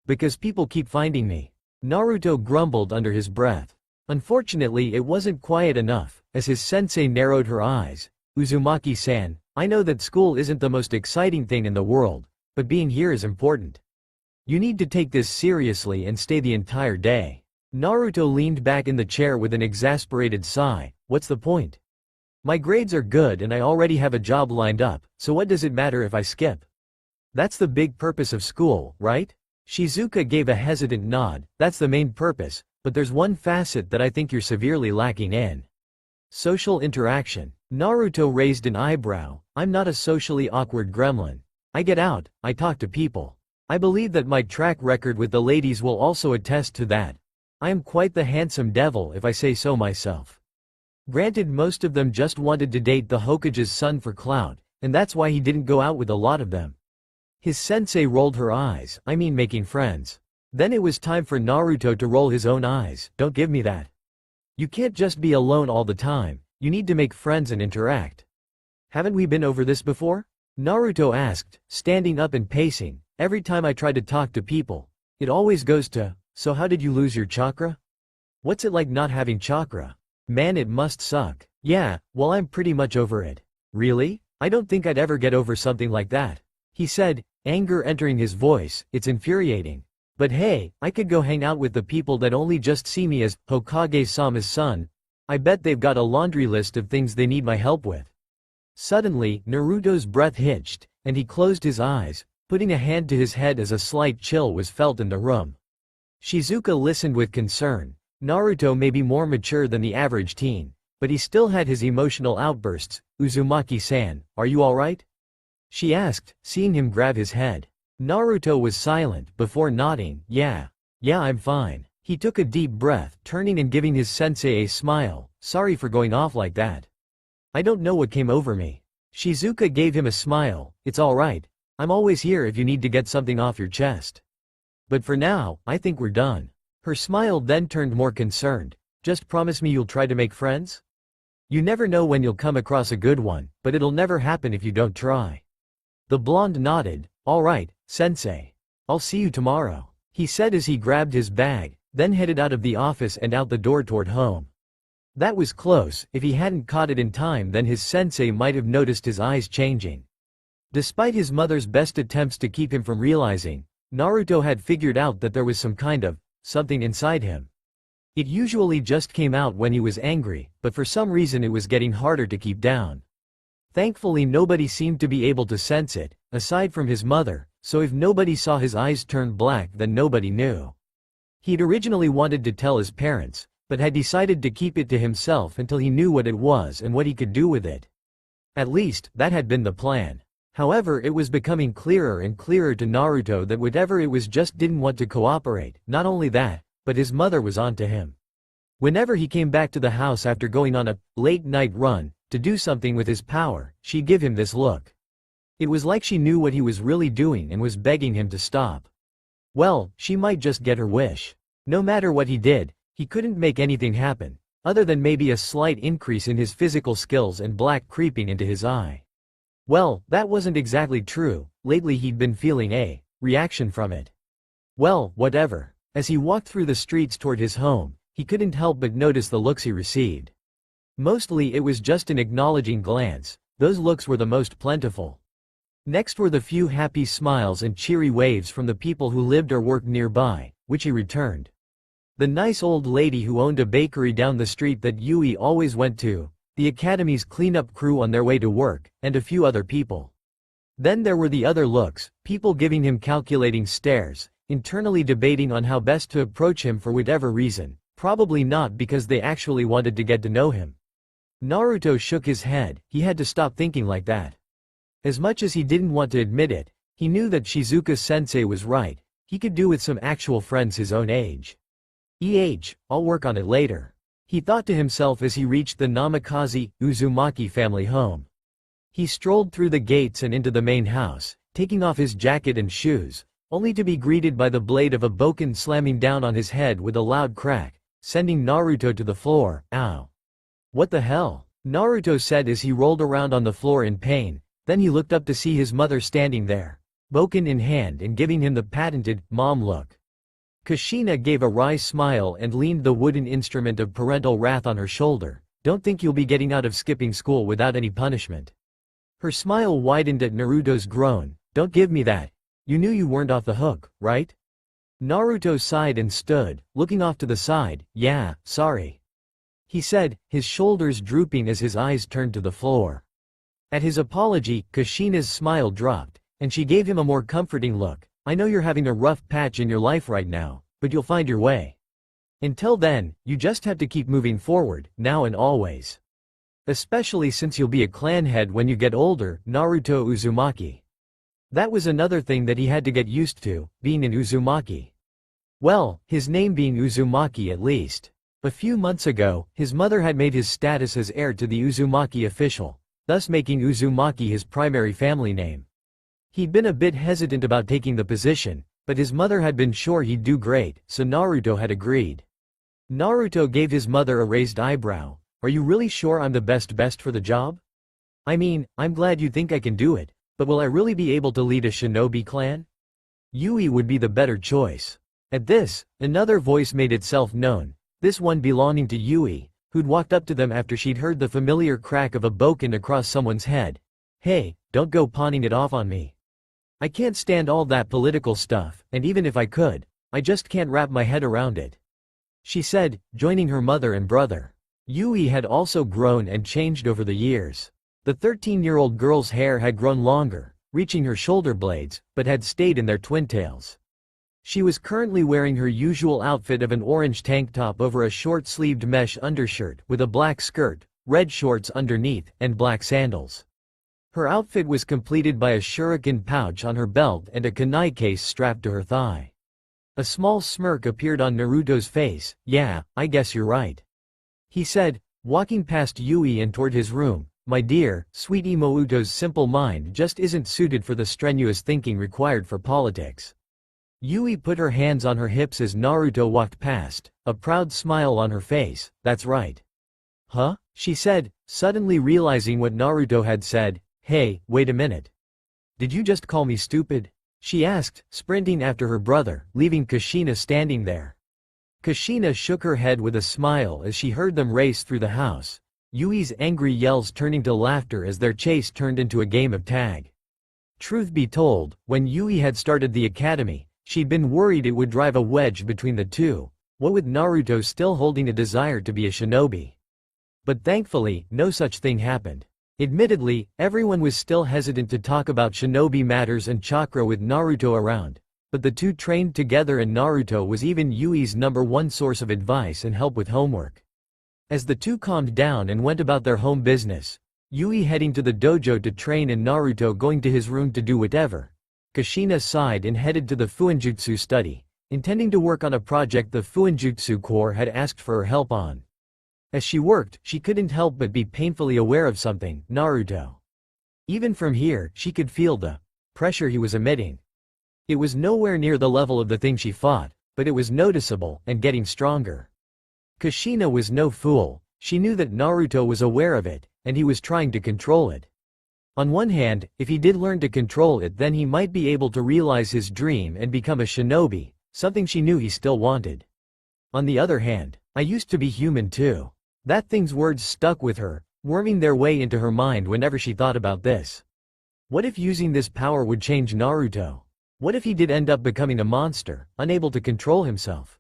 Because people keep finding me. Naruto grumbled under his breath. Unfortunately, it wasn't quiet enough, as his sensei narrowed her eyes. Uzumaki-san, I know that school isn't the most exciting thing in the world, but being here is important. You need to take this seriously and stay the entire day. Naruto leaned back in the chair with an exasperated sigh. What's the point? My grades are good and I already have a job lined up, so what does it matter if I skip? That's the big purpose of school, right? Shizuka gave a hesitant nod. That's the main purpose, but there's one facet that I think you're severely lacking in. Social interaction. Naruto raised an eyebrow. I'm not a socially awkward gremlin. I get out, I talk to people. I believe that my track record with the ladies will also attest to that. I am quite the handsome devil if I say so myself. Granted, most of them just wanted to date the Hokage's son for clout, and that's why he didn't go out with a lot of them. His sensei rolled her eyes. I mean making friends. Then it was time for Naruto to roll his own eyes. Don't give me that. You can't just be alone all the time, you need to make friends and interact. Haven't we been over this before? Naruto asked, standing up and pacing. Every time I try to talk to people, it always goes to, so how did you lose your chakra? What's it like not having chakra? Man, it must suck. Yeah, well, I'm pretty much over it. Really? I don't think I'd ever get over something like that. He said, anger entering his voice. It's infuriating. But hey, I could go hang out with the people that only just see me as Hokage-sama's son. I bet they've got a laundry list of things they need my help with. Suddenly, Naruto's breath hitched, and he closed his eyes, putting a hand to his head as a slight chill was felt in the room. Shizuka listened with concern. Naruto may be more mature than the average teen, but he still had his emotional outbursts. Uzumaki-san, are you alright? She asked, seeing him grab his head. Naruto was silent, before nodding. Yeah, I'm fine. He took a deep breath, turning and giving his sensei a smile. Sorry for going off like that. I don't know what came over me. Shizuka gave him a smile. It's alright. I'm always here if you need to get something off your chest. But for now, I think we're done. Her smile then turned more concerned. Just promise me you'll try to make friends? You never know when you'll come across a good one, but it'll never happen if you don't try. The blonde nodded. Alright, sensei. I'll see you tomorrow, he said as he grabbed his bag, then headed out of the office and out the door toward home. That was close. If he hadn't caught it in time, then his sensei might have noticed his eyes changing. Despite his mother's best attempts to keep him from realizing, Naruto had figured out that there was some kind of something inside him. It usually just came out when he was angry, but for some reason it was getting harder to keep down. Thankfully nobody seemed to be able to sense it, aside from his mother, so if nobody saw his eyes turn black then nobody knew. He'd originally wanted to tell his parents, but had decided to keep it to himself until he knew what it was and what he could do with it. At least, that had been the plan. However, it was becoming clearer and clearer to Naruto that whatever it was just didn't want to cooperate. Not only that, but his mother was onto him. Whenever he came back to the house after going on a late-night run to do something with his power, she'd give him this look. It was like she knew what he was really doing and was begging him to stop. Well, she might just get her wish. No matter what he did, he couldn't make anything happen, other than maybe a slight increase in his physical skills and black creeping into his eye. Well, that wasn't exactly true. Lately he'd been feeling a reaction from it. Well, whatever. As he walked through the streets toward his home, he couldn't help but notice the looks he received. Mostly it was just an acknowledging glance. Those looks were the most plentiful. Next were the few happy smiles and cheery waves from the people who lived or worked nearby, which he returned. The nice old lady who owned a bakery down the street that Yui always went to, the academy's cleanup crew on their way to work, and a few other people. Then there were the other looks, people giving him calculating stares, internally debating on how best to approach him for whatever reason, probably not because they actually wanted to get to know him. Naruto shook his head. He had to stop thinking like that. As much as he didn't want to admit it, he knew that Shizuka-sensei was right. He could do with some actual friends his own age. I'll work on it later, he thought to himself as he reached the Namikaze, Uzumaki family home. He strolled through the gates and into the main house, taking off his jacket and shoes, only to be greeted by the blade of a bokken slamming down on his head with a loud crack, sending Naruto to the floor. Ow. What the hell? Naruto said as he rolled around on the floor in pain, then he looked up to see his mother standing there, bokken in hand and giving him the patented, mom look. Kushina gave a wry smile and leaned the wooden instrument of parental wrath on her shoulder. Don't think you'll be getting out of skipping school without any punishment. Her smile widened at Naruto's groan. Don't give me that. You knew you weren't off the hook, right? Naruto sighed and stood, looking off to the side. Yeah, sorry, he said, his shoulders drooping as his eyes turned to the floor. At his apology, Kushina's smile dropped, and she gave him a more comforting look. I know you're having a rough patch in your life right now, but you'll find your way. Until then, you just have to keep moving forward, now and always. Especially since you'll be a clan head when you get older. Naruto Uzumaki. That was another thing that he had to get used to, being an Uzumaki. Well, his name being Uzumaki at least. A few months ago, his mother had made his status as heir to the Uzumaki official, thus making Uzumaki his primary family name. He'd been a bit hesitant about taking the position, but his mother had been sure he'd do great, so Naruto had agreed. Naruto gave his mother a raised eyebrow. Are you really sure I'm the best for the job? I mean, I'm glad you think I can do it, but will I really be able to lead a shinobi clan? Yui would be the better choice. At this, another voice made itself known, this one belonging to Yui, who'd walked up to them after she'd heard the familiar crack of a bokken across someone's head. Hey, don't go pawning it off on me. I can't stand all that political stuff, and even if I could, I just can't wrap my head around it," she said, joining her mother and brother. Yui had also grown and changed over the years. The 13-year-old girl's hair had grown longer, reaching her shoulder blades, but had stayed in their twin tails. She was currently wearing her usual outfit of an orange tank top over a short-sleeved mesh undershirt with a black skirt, red shorts underneath, and black sandals. Her outfit was completed by a shuriken pouch on her belt and a kunai case strapped to her thigh. A small smirk appeared on Naruto's face. "Yeah, I guess you're right," he said, walking past Yui and toward his room. "My dear, sweet Imouto's simple mind just isn't suited for the strenuous thinking required for politics." Yui put her hands on her hips as Naruto walked past, a proud smile on her face. "That's right." "Huh?" she said, suddenly realizing what Naruto had said. "Hey, wait a minute. Did you just call me stupid?" she asked, sprinting after her brother, leaving Kushina standing there. Kushina shook her head with a smile as she heard them race through the house, Yui's angry yells turning to laughter as their chase turned into a game of tag. Truth be told, when Yui had started the academy, she'd been worried it would drive a wedge between the two, what with Naruto still holding a desire to be a shinobi. But thankfully, no such thing happened. Admittedly, everyone was still hesitant to talk about shinobi matters and chakra with Naruto around, but the two trained together and Naruto was even Yui's #1 source of advice and help with homework. As the two calmed down and went about their home business, Yui heading to the dojo to train and Naruto going to his room to do whatever, Kushina sighed and headed to the Fuinjutsu study, intending to work on a project the Fuinjutsu Corps had asked for her help on. As she worked, she couldn't help but be painfully aware of something: Naruto. Even from here, she could feel the pressure he was emitting. It was nowhere near the level of the thing she fought, but it was noticeable and getting stronger. Kushina was no fool. She knew that Naruto was aware of it, and he was trying to control it. On one hand, if he did learn to control it, then he might be able to realize his dream and become a shinobi, something she knew he still wanted. On the other hand, "I used to be human too." That thing's words stuck with her, worming their way into her mind whenever she thought about this. What if using this power would change Naruto? What if he did end up becoming a monster, unable to control himself?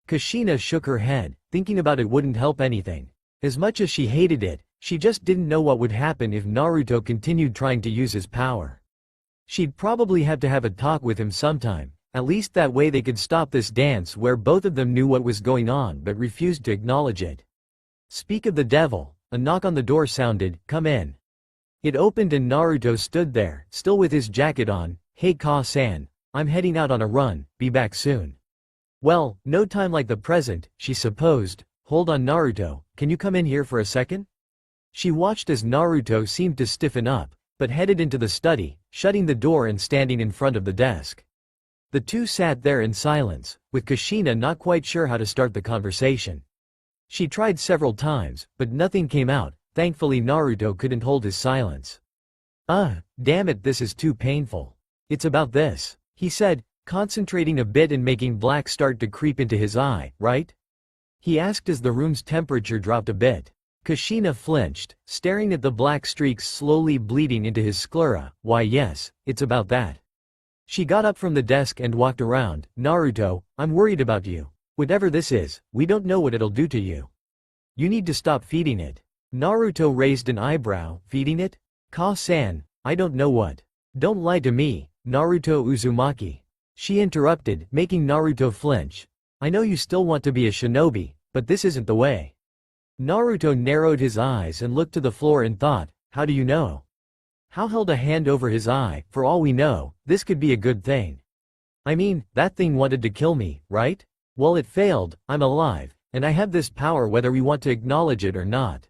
Kushina shook her head, thinking about it wouldn't help anything. As much as she hated it, she just didn't know what would happen if Naruto continued trying to use his power. She'd probably have to have a talk with him sometime, at least that way they could stop this dance where both of them knew what was going on but refused to acknowledge it. Speak of the devil, a knock on the door sounded. "Come in." It opened and Naruto stood there, still with his jacket on. "Hey Ka-san, I'm heading out on a run, be back soon." Well, no time like the present, she supposed. "Hold on Naruto, can you come in here for a second?" She watched as Naruto seemed to stiffen up, but headed into the study, shutting the door and standing in front of the desk. The two sat there in silence, with Kushina not quite sure how to start the conversation. She tried several times, but nothing came out. Thankfully Naruto couldn't hold his silence. Damn it, this is too painful. It's about this," he said, concentrating a bit and making black start to creep into his eye, "right?" he asked as the room's temperature dropped a bit. Kushina flinched, staring at the black streaks slowly bleeding into his sclera. "Why yes, it's about that." She got up from the desk and walked around. "Naruto, I'm worried about you. Whatever this is, we don't know what it'll do to you. You need to stop feeding it." Naruto raised an eyebrow. "Feeding it? Ka-san, I don't know what." "Don't lie to me, Naruto Uzumaki," she interrupted, making Naruto flinch. "I know you still want to be a shinobi, but this isn't the way." Naruto narrowed his eyes and looked to the floor in thought. How do you know? Hal held a hand over his eye. "For all we know, this could be a good thing. I mean, that thing wanted to kill me, right? Well, it failed. I'm alive, and I have this power whether we want to acknowledge it or not."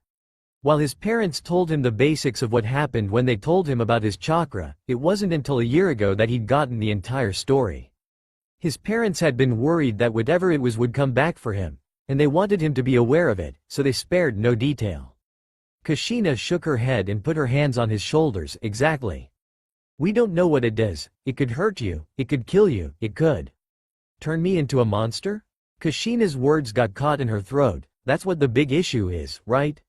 While his parents told him the basics of what happened when they told him about his chakra, it wasn't until a year ago that he'd gotten the entire story. His parents had been worried that whatever it was would come back for him, and they wanted him to be aware of it, so they spared no detail. Kushina shook her head and put her hands on his shoulders. "Exactly. We don't know what it does. It could hurt you, it could kill you, it could turn me into a monster?" Kushina's words got caught in her throat. "That's what the big issue is, right?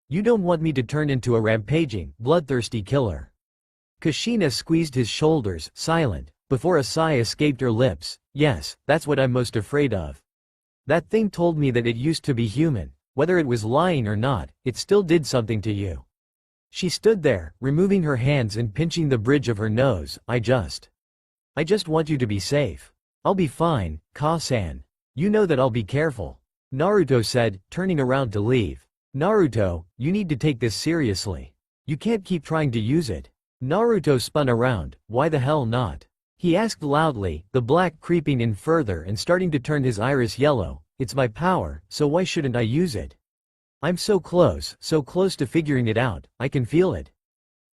You don't want me to turn into a rampaging, bloodthirsty killer." Kushina squeezed his shoulders, silent, before a sigh escaped her lips. Yes, that's what I'm most afraid of. That thing told me that it used to be human. Whether it was lying or not, it still did something to you. She stood there, removing her hands and pinching the bridge of her nose. I just want you to be safe. I'll be fine, Ka-san. You know that I'll be careful. Naruto said, turning around to leave. Naruto, you need to take this seriously. You can't keep trying to use it. Naruto spun around. Why the hell not? He asked loudly, the black creeping in further and starting to turn his iris yellow. It's my power, so why shouldn't I use it? I'm so close to figuring it out, I can feel it.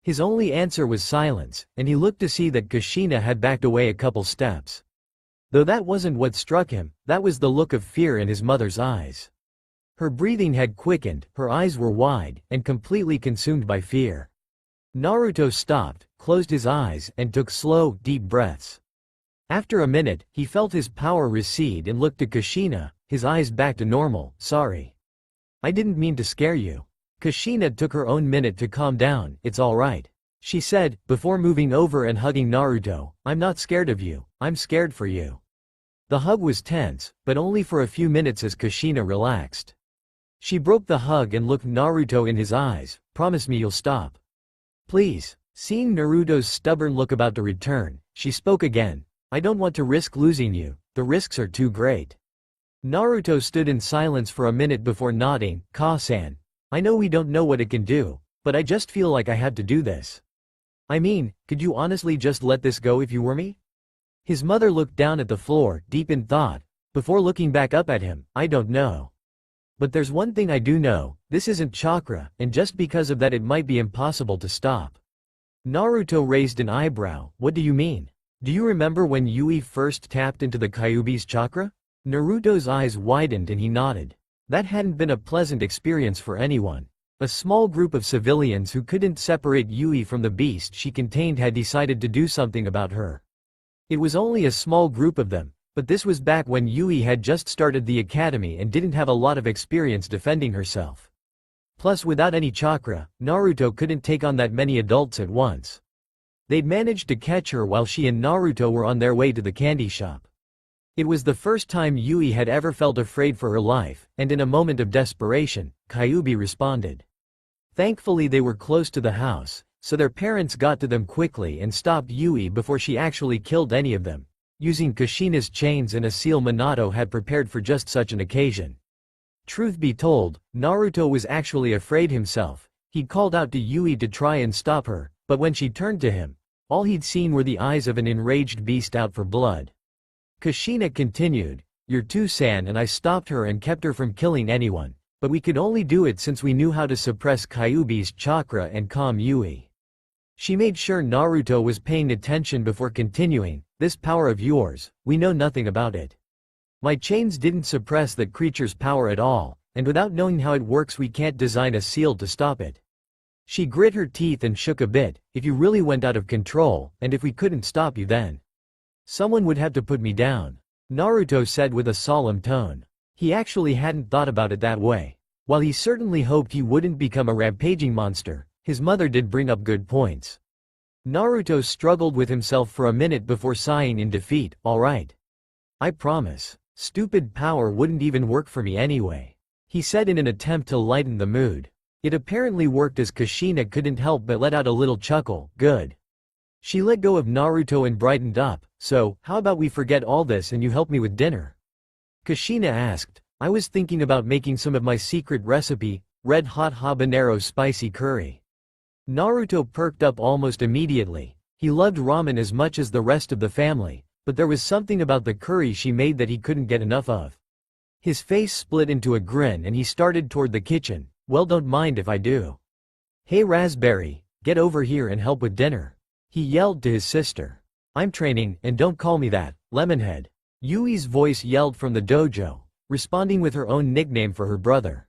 His only answer was silence, and he looked to see that Kushina had backed away a couple steps. Though that wasn't what struck him, that was the look of fear in his mother's eyes. Her breathing had quickened, her eyes were wide, and completely consumed by fear. Naruto stopped, closed his eyes, and took slow, deep breaths. After a minute, he felt his power recede and looked to Kushina, his eyes back to normal. Sorry. I didn't mean to scare you. Kushina took her own minute to calm down. It's alright, she said, before moving over and hugging Naruto. I'm not scared of you, I'm scared for you. The hug was tense, but only for a few minutes as Kushina relaxed. She broke the hug and looked Naruto in his eyes. Promise me you'll stop. Please. Seeing Naruto's stubborn look about to return, she spoke again. I don't want to risk losing you, the risks are too great. Naruto stood in silence for a minute before nodding. Ka-san. I know we don't know what it can do, but I just feel like I had to do this. I mean, could you honestly just let this go if you were me? His mother looked down at the floor, deep in thought, before looking back up at him. I don't know. But there's one thing I do know, this isn't chakra, and just because of that it might be impossible to stop. Naruto raised an eyebrow. What do you mean? Do you remember when Yui first tapped into the Kyuubi's chakra? Naruto's eyes widened and he nodded. That hadn't been a pleasant experience for anyone. A small group of civilians who couldn't separate Yui from the beast she contained had decided to do something about her. It was only a small group of them, but this was back when Yui had just started the academy and didn't have a lot of experience defending herself. Plus, without any chakra, Naruto couldn't take on that many adults at once. They'd managed to catch her while she and Naruto were on their way to the candy shop. It was the first time Yui had ever felt afraid for her life, and in a moment of desperation, Kyuubi responded. Thankfully they were close to the house, so their parents got to them quickly and stopped Yui before she actually killed any of them, using Kushina's chains and a seal Minato had prepared for just such an occasion. Truth be told, Naruto was actually afraid himself. He'd called out to Yui to try and stop her, but when she turned to him, all he'd seen were the eyes of an enraged beast out for blood. Kushina continued, You're San and I stopped her and kept her from killing anyone, but we could only do it since we knew how to suppress Kyuubi's chakra and calm Yui. She made sure Naruto was paying attention before continuing, This power of yours, we know nothing about it. My chains didn't suppress that creature's power at all, and without knowing how it works we can't design a seal to stop it. She grit her teeth and shook a bit. If you really went out of control, and if we couldn't stop you then someone would have to put me down, Naruto said with a solemn tone. He actually hadn't thought about it that way. While he certainly hoped he wouldn't become a rampaging monster, his mother did bring up good points. Naruto struggled with himself for a minute before sighing in defeat. Alright. I promise. Stupid power wouldn't even work for me anyway, he said in an attempt to lighten the mood. It apparently worked as Kushina couldn't help but let out a little chuckle. Good. She let go of Naruto and brightened up. So, how about we forget all this and you help me with dinner? Kushina asked. I was thinking about making some of my secret recipe, red hot habanero spicy curry. Naruto perked up almost immediately. He loved ramen as much as the rest of the family, but there was something about the curry she made that he couldn't get enough of. His face split into a grin and he started toward the kitchen. Well, don't mind if I do. Hey Raspberry, get over here and help with dinner, he yelled to his sister. I'm training, and don't call me that, Lemonhead. Yui's voice yelled from the dojo, responding with her own nickname for her brother.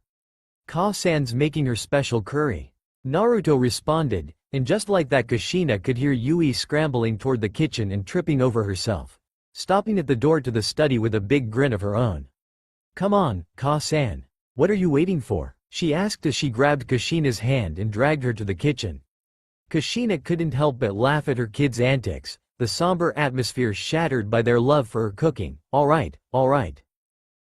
Ka-san's making her special curry, Naruto responded, and just like that Kushina could hear Yui scrambling toward the kitchen and tripping over herself, stopping at the door to the study with a big grin of her own. Come on, Ka-san. What are you waiting for? She asked as she grabbed Kushina's hand and dragged her to the kitchen. Kushina couldn't help but laugh at her kid's antics, the somber atmosphere shattered by their love for her cooking. Alright.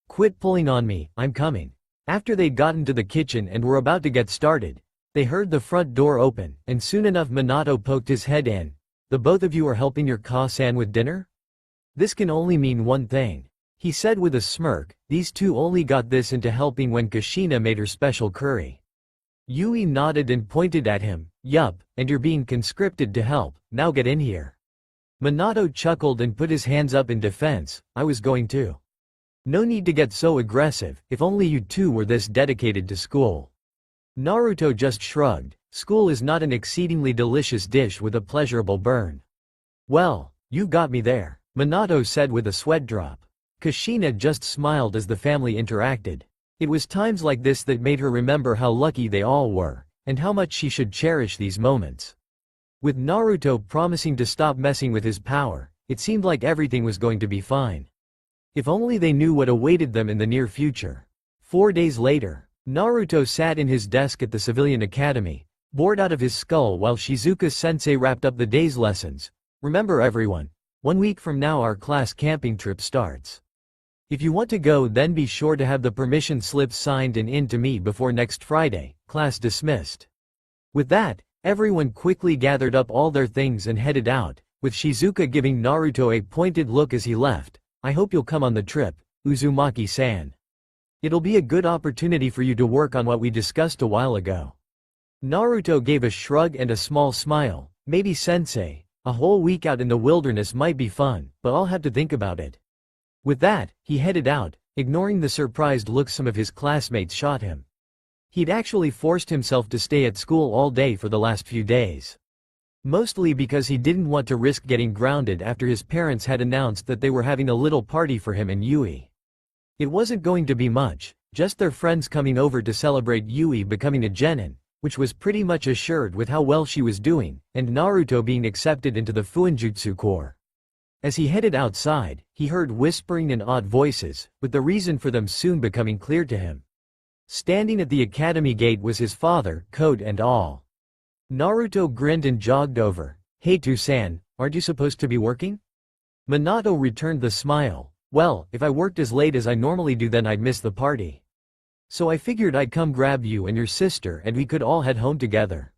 Quit pulling on me, I'm coming. After they'd gotten to the kitchen and were about to get started, they heard the front door open, and soon enough Minato poked his head in. The both of you are helping your Ka-san with dinner? This can only mean one thing, he said with a smirk. These two only got this into helping when Kushina made her special curry. Yui nodded and pointed at him. Yup, and you're being conscripted to help, now get in here. Minato chuckled and put his hands up in defense. I was going to. No need to get so aggressive, if only you two were this dedicated to school. Naruto just shrugged. School is not an exceedingly delicious dish with a pleasurable burn. Well, you got me there, Minato said with a sweat drop. Kushina just smiled as the family interacted. It was times like this that made her remember how lucky they all were, and how much she should cherish these moments. With Naruto promising to stop messing with his power, it seemed like everything was going to be fine. If only they knew what awaited them in the near future. 4 days later, Naruto sat in his desk at the civilian academy, bored out of his skull while Shizuka-sensei wrapped up the day's lessons. Remember everyone, 1 week from now our class camping trip starts. If you want to go, then be sure to have the permission slips signed and in to me before next Friday. Class dismissed. With that, everyone quickly gathered up all their things and headed out, with Shizuka giving Naruto a pointed look as he left. I hope you'll come on the trip, Uzumaki-san. It'll be a good opportunity for you to work on what we discussed a while ago. Naruto gave a shrug and a small smile. Maybe sensei, a whole week out in the wilderness might be fun, but I'll have to think about it. With that, he headed out, ignoring the surprised looks some of his classmates shot him. He'd actually forced himself to stay at school all day for the last few days. Mostly because he didn't want to risk getting grounded after his parents had announced that they were having a little party for him and Yui. It wasn't going to be much, just their friends coming over to celebrate Yui becoming a genin, which was pretty much assured with how well she was doing, and Naruto being accepted into the Fuinjutsu Corps. As he headed outside, he heard whispering and odd voices, with the reason for them soon becoming clear to him. Standing at the academy gate was his father, coat and all. Naruto grinned and jogged over. Hey Two-san, aren't you supposed to be working? Minato returned the smile. Well, if I worked as late as I normally do then I'd miss the party. So I figured I'd come grab you and your sister and we could all head home together.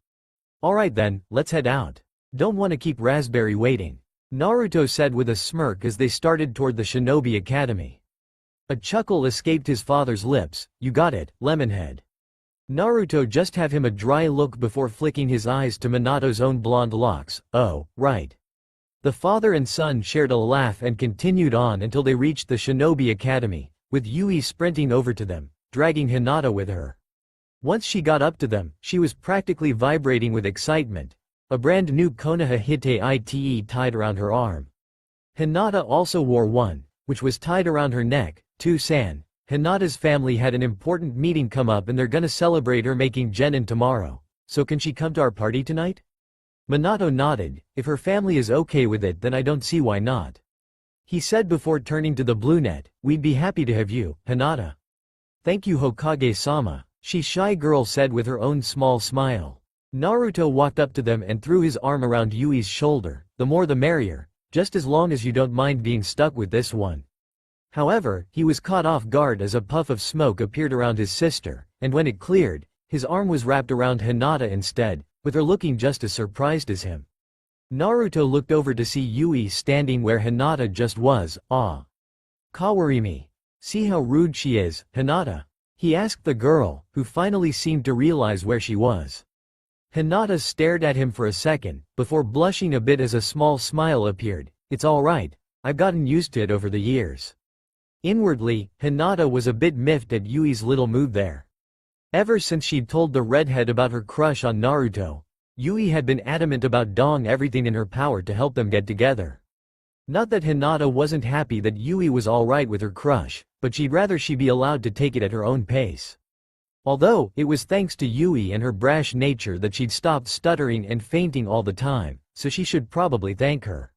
Alright then, let's head out. Don't want to keep Raspberry waiting, Naruto said with a smirk as they started toward the Shinobi Academy. A chuckle escaped his father's lips. You got it, Lemonhead. Naruto just have him a dry look before flicking his eyes to Minato's own blonde locks. Oh, right. The father and son shared a laugh and continued on until they reached the Shinobi Academy, with Yui sprinting over to them, dragging Hinata with her. Once she got up to them, she was practically vibrating with excitement. A brand new Konoha Hite Ite tied around her arm. Hinata also wore one, which was tied around her neck. Two-san, Hinata's family had an important meeting come up and they're gonna celebrate her making genin tomorrow, so can she come to our party tonight? Minato nodded. If her family is okay with it then I don't see why not. He said before turning to the brunette, we'd be happy to have you, Hinata. Thank you Hokage-sama, she shy girl said with her own small smile. Naruto walked up to them and threw his arm around Yui's shoulder. The more the merrier, just as long as you don't mind being stuck with this one. However, he was caught off guard as a puff of smoke appeared around his sister, and when it cleared, his arm was wrapped around Hinata instead, with her looking just as surprised as him. Naruto looked over to see Yui standing where Hinata just was. Ah. Kawarimi. See how rude she is, Hinata? He asked the girl, who finally seemed to realize where she was. Hinata stared at him for a second, before blushing a bit as a small smile appeared. It's alright, I've gotten used to it over the years. Inwardly, Hinata was a bit miffed at Yui's little move there. Ever since she'd told the redhead about her crush on Naruto, Yui had been adamant about doing everything in her power to help them get together. Not that Hinata wasn't happy that Yui was alright with her crush, but she'd rather she be allowed to take it at her own pace. Although, it was thanks to Yui and her brash nature that she'd stopped stuttering and fainting all the time, so she should probably thank her.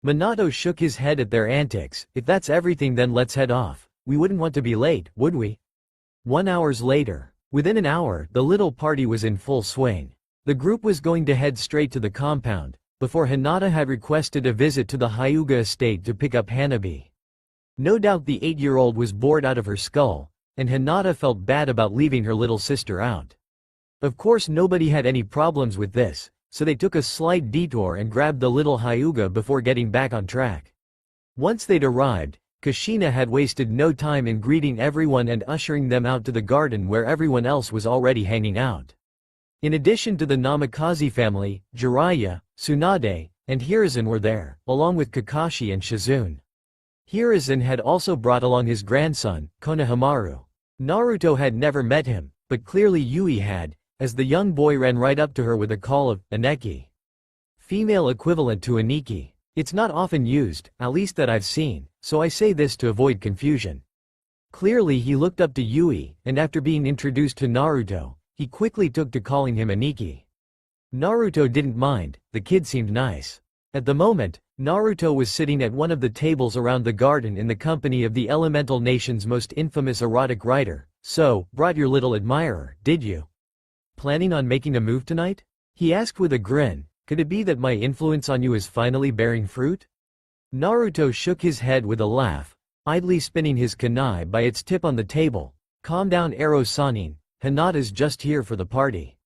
Minato shook his head at their antics. If that's everything then let's head off. We wouldn't want to be late, would we? 1 hour later. Within an hour, the little party was in full swing. The group was going to head straight to the compound, before Hinata had requested a visit to the Hyuga estate to pick up Hanabi. No doubt the 8-year-old was bored out of her skull, and Hinata felt bad about leaving her little sister out. Of course nobody had any problems with this, so they took a slight detour and grabbed the little Hyuga before getting back on track. Once they'd arrived, Kushina had wasted no time in greeting everyone and ushering them out to the garden where everyone else was already hanging out. In addition to the Namikaze family, Jiraiya, Tsunade, and Hiruzen were there, along with Kakashi and Shizune. Hiruzen had also brought along his grandson, Konohamaru. Naruto had never met him, but clearly Yui had, as the young boy ran right up to her with a call of Aneki. Female equivalent to Aniki. It's not often used, at least that I've seen, so I say this to avoid confusion. Clearly he looked up to Yui, and after being introduced to Naruto, he quickly took to calling him Aniki. Naruto didn't mind, the kid seemed nice. At the moment, Naruto was sitting at one of the tables around the garden in the company of the Elemental Nation's most infamous erotic writer. So, brought your little admirer, did you? Planning on making a move tonight? He asked with a grin. Could it be that my influence on you is finally bearing fruit? Naruto shook his head with a laugh, idly spinning his kunai by its tip on the table. Calm down, Ero-sanin, Hinata's just here for the party.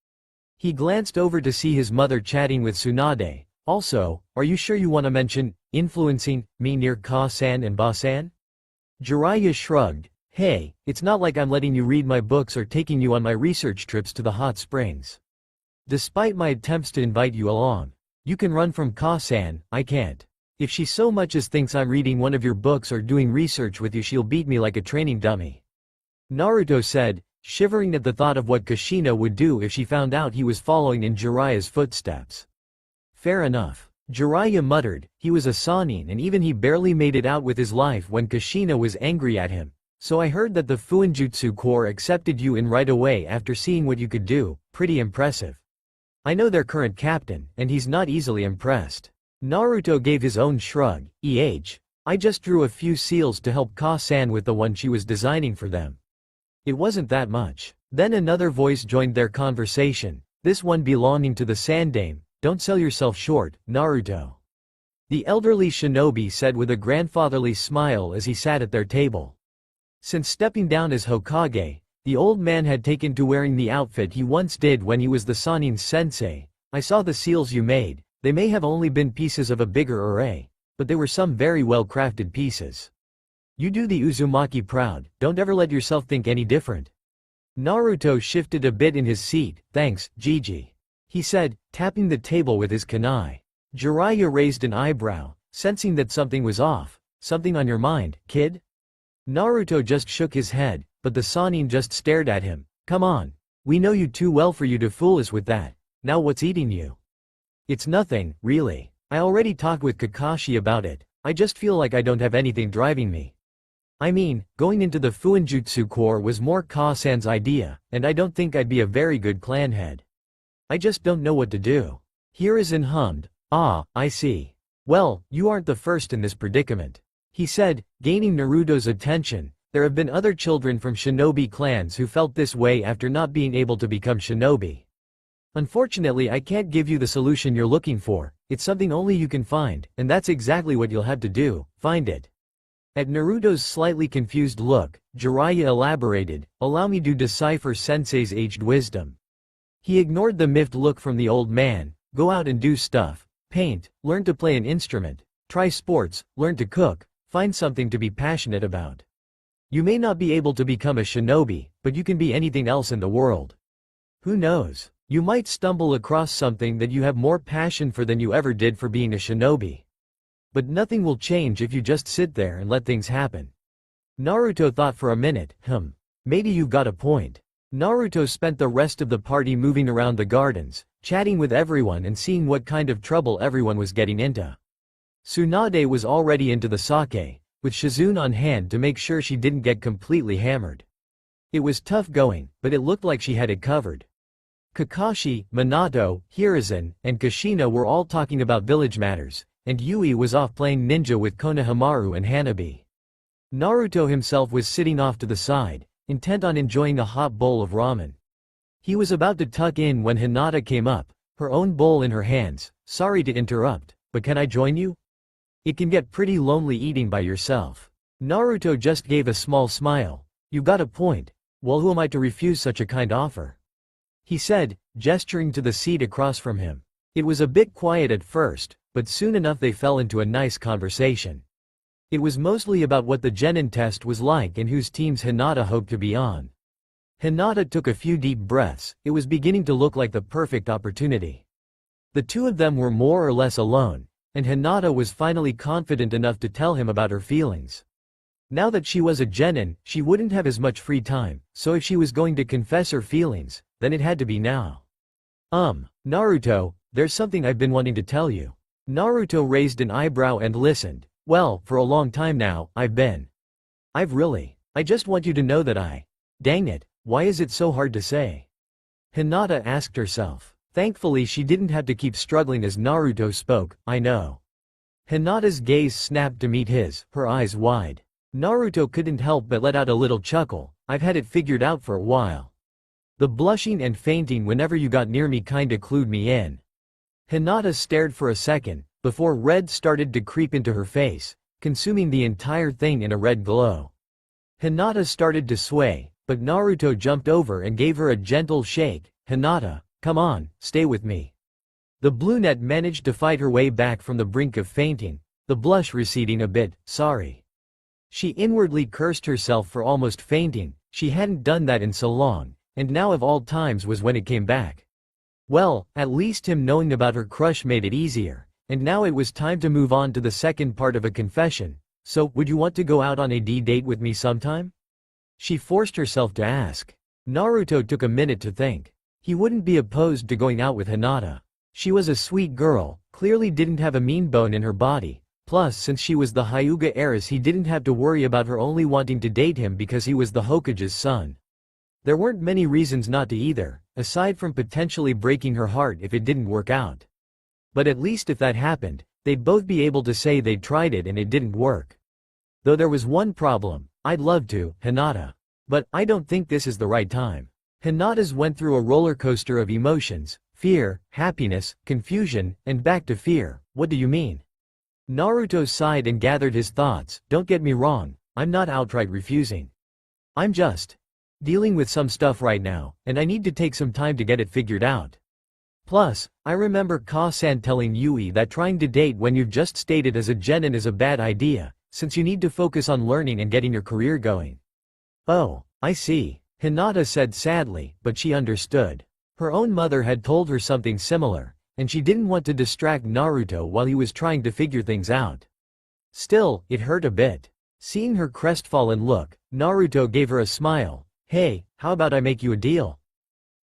He glanced over to see his mother chatting with Tsunade. Also, are you sure you want to mention influencing me near Ka-san and Ba-san? Jiraiya shrugged. Hey, it's not like I'm letting you read my books or taking you on my research trips to the hot springs. Despite my attempts to invite you along, you can run from Ka-san, I can't. If she so much as thinks I'm reading one of your books or doing research with you, she'll beat me like a training dummy. Naruto said, shivering at the thought of what Kushina would do if she found out he was following in Jiraiya's footsteps. Fair enough. Jiraiya muttered. He was a Sannin and even he barely made it out with his life when Kushina was angry at him. So I heard that the Fuinjutsu Corps accepted you in right away after seeing what you could do. Pretty impressive. I know their current captain, and he's not easily impressed. Naruto gave his own shrug. I just drew a few seals to help Ka-san with the one she was designing for them. It wasn't that much. Then another voice joined their conversation, this one belonging to the Sandame. Don't sell yourself short, Naruto. The elderly shinobi said with a grandfatherly smile as he sat at their table. Since stepping down as Hokage, the old man had taken to wearing the outfit he once did when he was the Sannin sensei. I saw the seals you made. They may have only been pieces of a bigger array, but they were some very well-crafted pieces. You do the Uzumaki proud, don't ever let yourself think any different. Naruto shifted a bit in his seat. Thanks, Gigi. He said, tapping the table with his kunai. Jiraiya raised an eyebrow, sensing that something was off. Something on your mind, kid? Naruto just shook his head, but the Sannin just stared at him. Come on. We know you too well for you to fool us with that. Now what's eating you? It's nothing, really. I already talked with Kakashi about it. I just feel like I don't have anything driving me. I mean, going into the Fuinjutsu Corps was more Ka-san's idea, and I don't think I'd be a very good clan head. I just don't know what to do. Hiruzen hummed. Ah, I see. Well, you aren't the first in this predicament. He said, gaining Naruto's attention. There have been other children from shinobi clans who felt this way after not being able to become shinobi. Unfortunately, I can't give you the solution you're looking for. It's something only you can find, and that's exactly what you'll have to do, find it. At Naruto's slightly confused look, Jiraiya elaborated, allow me to decipher sensei's aged wisdom. He ignored the miffed look from the old man. Go out and do stuff. Paint, learn to play an instrument, try sports, learn to cook, find something to be passionate about. You may not be able to become a shinobi, but you can be anything else in the world. Who knows? You might stumble across something that you have more passion for than you ever did for being a shinobi. But nothing will change if you just sit there and let things happen. Naruto thought for a minute. Maybe you've got a point. Naruto spent the rest of the party moving around the gardens, chatting with everyone and seeing what kind of trouble everyone was getting into. Tsunade was already into the sake, with Shizune on hand to make sure she didn't get completely hammered. It was tough going, but it looked like she had it covered. Kakashi, Minato, Hiruzen, and Kushina were all talking about village matters, and Yui was off playing ninja with Konohamaru and Hanabi. Naruto himself was sitting off to the side, intent on enjoying a hot bowl of ramen. He was about to tuck in when Hinata came up, her own bowl in her hands. Sorry to interrupt, but can I join you? It can get pretty lonely eating by yourself. Naruto just gave a small smile. You got a point. Well, who am I to refuse such a kind offer? He said, gesturing to the seat across from him. It was a bit quiet at first, but soon enough they fell into a nice conversation. It was mostly about what the Genin test was like and whose teams Hinata hoped to be on. Hinata took a few deep breaths. It was beginning to look like the perfect opportunity. The two of them were more or less alone, and Hinata was finally confident enough to tell him about her feelings. Now that she was a Genin, she wouldn't have as much free time, so if she was going to confess her feelings, then it had to be now. Naruto, there's something I've been wanting to tell you. Naruto raised an eyebrow and listened. Well, for a long time now, I just want you to know that Dang it, why is it so hard to say? Hinata asked herself. Thankfully she didn't have to keep struggling as Naruto spoke. I know. Hinata's gaze snapped to meet his, her eyes wide. Naruto couldn't help but let out a little chuckle. I've had it figured out for a while. The blushing and fainting whenever you got near me kinda clued me in. Hinata stared for a second, before red started to creep into her face, consuming the entire thing in a red glow. Hinata started to sway, but Naruto jumped over and gave her a gentle shake. Hinata, come on, stay with me. The brunette managed to fight her way back from the brink of fainting, the blush receding a bit. Sorry. She inwardly cursed herself for almost fainting. She hadn't done that in so long, and now of all times was when it came back. Well, at least him knowing about her crush made it easier, and now it was time to move on to the second part of a confession. So, would you want to go out on a date with me sometime? She forced herself to ask. Naruto took a minute to think. He wouldn't be opposed to going out with Hinata. She was a sweet girl, clearly didn't have a mean bone in her body. Plus, since she was the Hyuga heiress, he didn't have to worry about her only wanting to date him because he was the Hokage's son. There weren't many reasons not to either, aside from potentially breaking her heart if it didn't work out. But at least if that happened, they'd both be able to say they'd tried it and it didn't work. Though there was one problem. I'd love to, Hinata. But I don't think this is the right time. Hinata's went through a roller coaster of emotions, fear, happiness, confusion, and back to fear. What do you mean? Naruto sighed and gathered his thoughts. Don't get me wrong, I'm not outright refusing. I'm just dealing with some stuff right now, and I need to take some time to get it figured out. Plus, I remember Ka-san telling Yui that trying to date when you've just stated as a genin is a bad idea, since you need to focus on learning and getting your career going. Oh, I see, Hinata said sadly, but she understood. Her own mother had told her something similar, and she didn't want to distract Naruto while he was trying to figure things out. Still, it hurt a bit. Seeing her crestfallen look, Naruto gave her a smile. Hey, how about I make you a deal?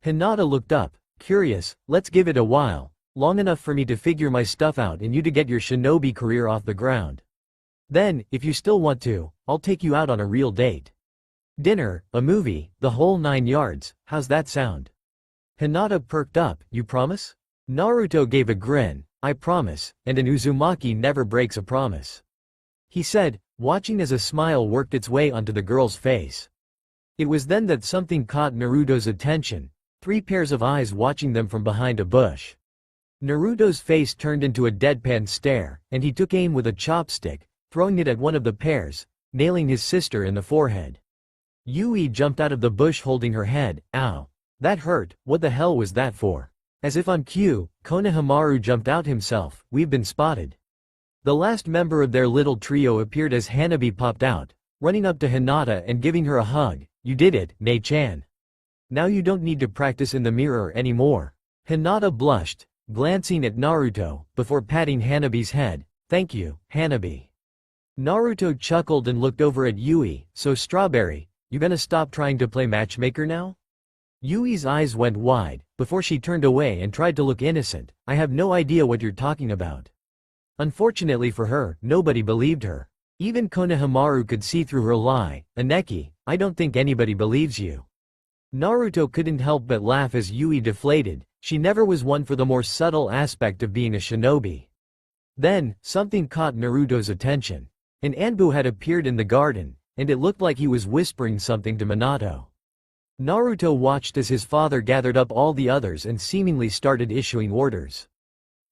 Hinata looked up, curious. Let's give it a while, long enough for me to figure my stuff out and you to get your shinobi career off the ground. Then, if you still want to, I'll take you out on a real date. Dinner, a movie, the whole 9 yards, how's that sound? Hinata perked up. You promise? Naruto gave a grin. I promise, and an Uzumaki never breaks a promise. He said, watching as a smile worked its way onto the girl's face. It was then that something caught Naruto's attention, 3 pairs of eyes watching them from behind a bush. Naruto's face turned into a deadpan stare, and he took aim with a chopstick, throwing it at one of the pairs, nailing his sister in the forehead. Yui jumped out of the bush holding her head. Ow. That hurt. What the hell was that for? As if on cue, Konohamaru jumped out himself. We've been spotted. The last member of their little trio appeared as Hanabi popped out, running up to Hinata and giving her a hug. You did it, Nei-chan. Now you don't need to practice in the mirror anymore. Hinata blushed, glancing at Naruto, before patting Hanabi's head. Thank you, Hanabi. Naruto chuckled and looked over at Yui. So Strawberry, you gonna stop trying to play matchmaker now? Yui's eyes went wide, before she turned away and tried to look innocent. I have no idea what you're talking about. Unfortunately for her, nobody believed her. Even Konohamaru could see through her lie. Aneki, I don't think anybody believes you. Naruto couldn't help but laugh as Yui deflated. She never was one for the more subtle aspect of being a shinobi. Then, something caught Naruto's attention. An Anbu had appeared in the garden, and it looked like he was whispering something to Minato. Naruto watched as his father gathered up all the others and seemingly started issuing orders.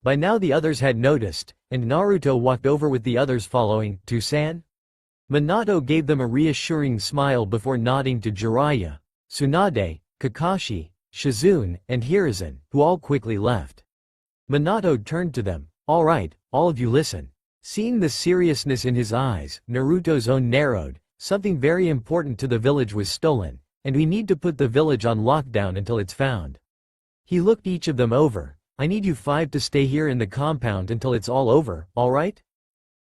By now the others had noticed, and Naruto walked over with the others following. "To-san?" Minato gave them a reassuring smile before nodding to Jiraiya, Tsunade, Kakashi, Shizune, and Hiruzen, who all quickly left. Minato turned to them. "All right, all of you listen." Seeing the seriousness in his eyes, Naruto's own narrowed. "Something very important to the village was stolen, and we need to put the village on lockdown until it's found." He looked each of them over. "I need you 5 to stay here in the compound until it's all over, alright?"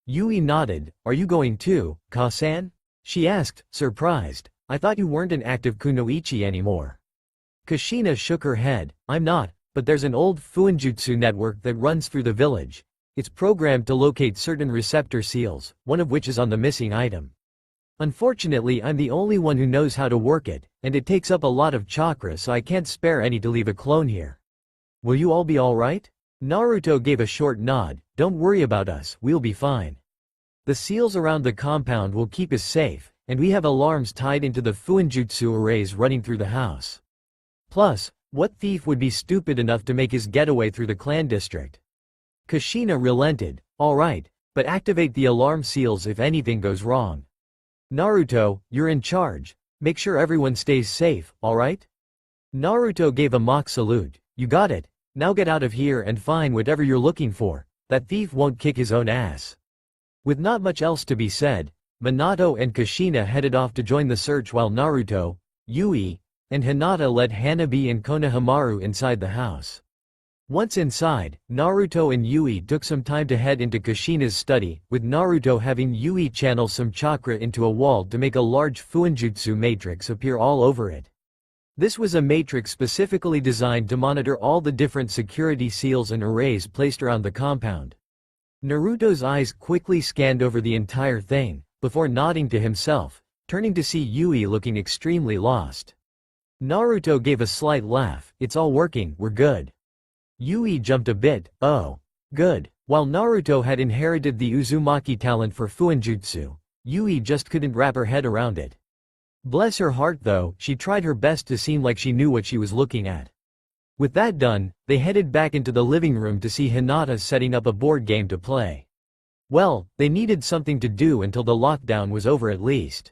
Yui nodded. "Are you going too, Ka-san?" she asked, surprised. "I thought you weren't an active kunoichi anymore." Kushina shook her head. "I'm not, but there's an old fuinjutsu network that runs through the village. It's programmed to locate certain receptor seals, one of which is on the missing item. Unfortunately, I'm the only one who knows how to work it, and it takes up a lot of chakra, so I can't spare any to leave a clone here. Will you all be alright?" Naruto gave a short nod. "Don't worry about us, we'll be fine. The seals around the compound will keep us safe, and we have alarms tied into the fuinjutsu arrays running through the house. Plus, what thief would be stupid enough to make his getaway through the clan district?" Kushina relented. "Alright, but activate the alarm seals if anything goes wrong. Naruto, you're in charge. Make sure everyone stays safe, alright?" Naruto gave a mock salute. "You got it. Now get out of here and find whatever you're looking for. That thief won't kick his own ass." With not much else to be said, Minato and Kushina headed off to join the search while Naruto, Yui, and Hinata led Hanabi and Konohamaru inside the house. Once inside, Naruto and Yui took some time to head into Kushina's study, with Naruto having Yui channel some chakra into a wall to make a large fuinjutsu matrix appear all over it. This was a matrix specifically designed to monitor all the different security seals and arrays placed around the compound. Naruto's eyes quickly scanned over the entire thing, before nodding to himself, turning to see Yui looking extremely lost. Naruto gave a slight laugh. "It's all working, we're good." Yui jumped a bit. "Oh. Good." While Naruto had inherited the Uzumaki talent for fuinjutsu, Yui just couldn't wrap her head around it. Bless her heart though, she tried her best to seem like she knew what she was looking at. With that done, they headed back into the living room to see Hinata setting up a board game to play. Well, they needed something to do until the lockdown was over at least.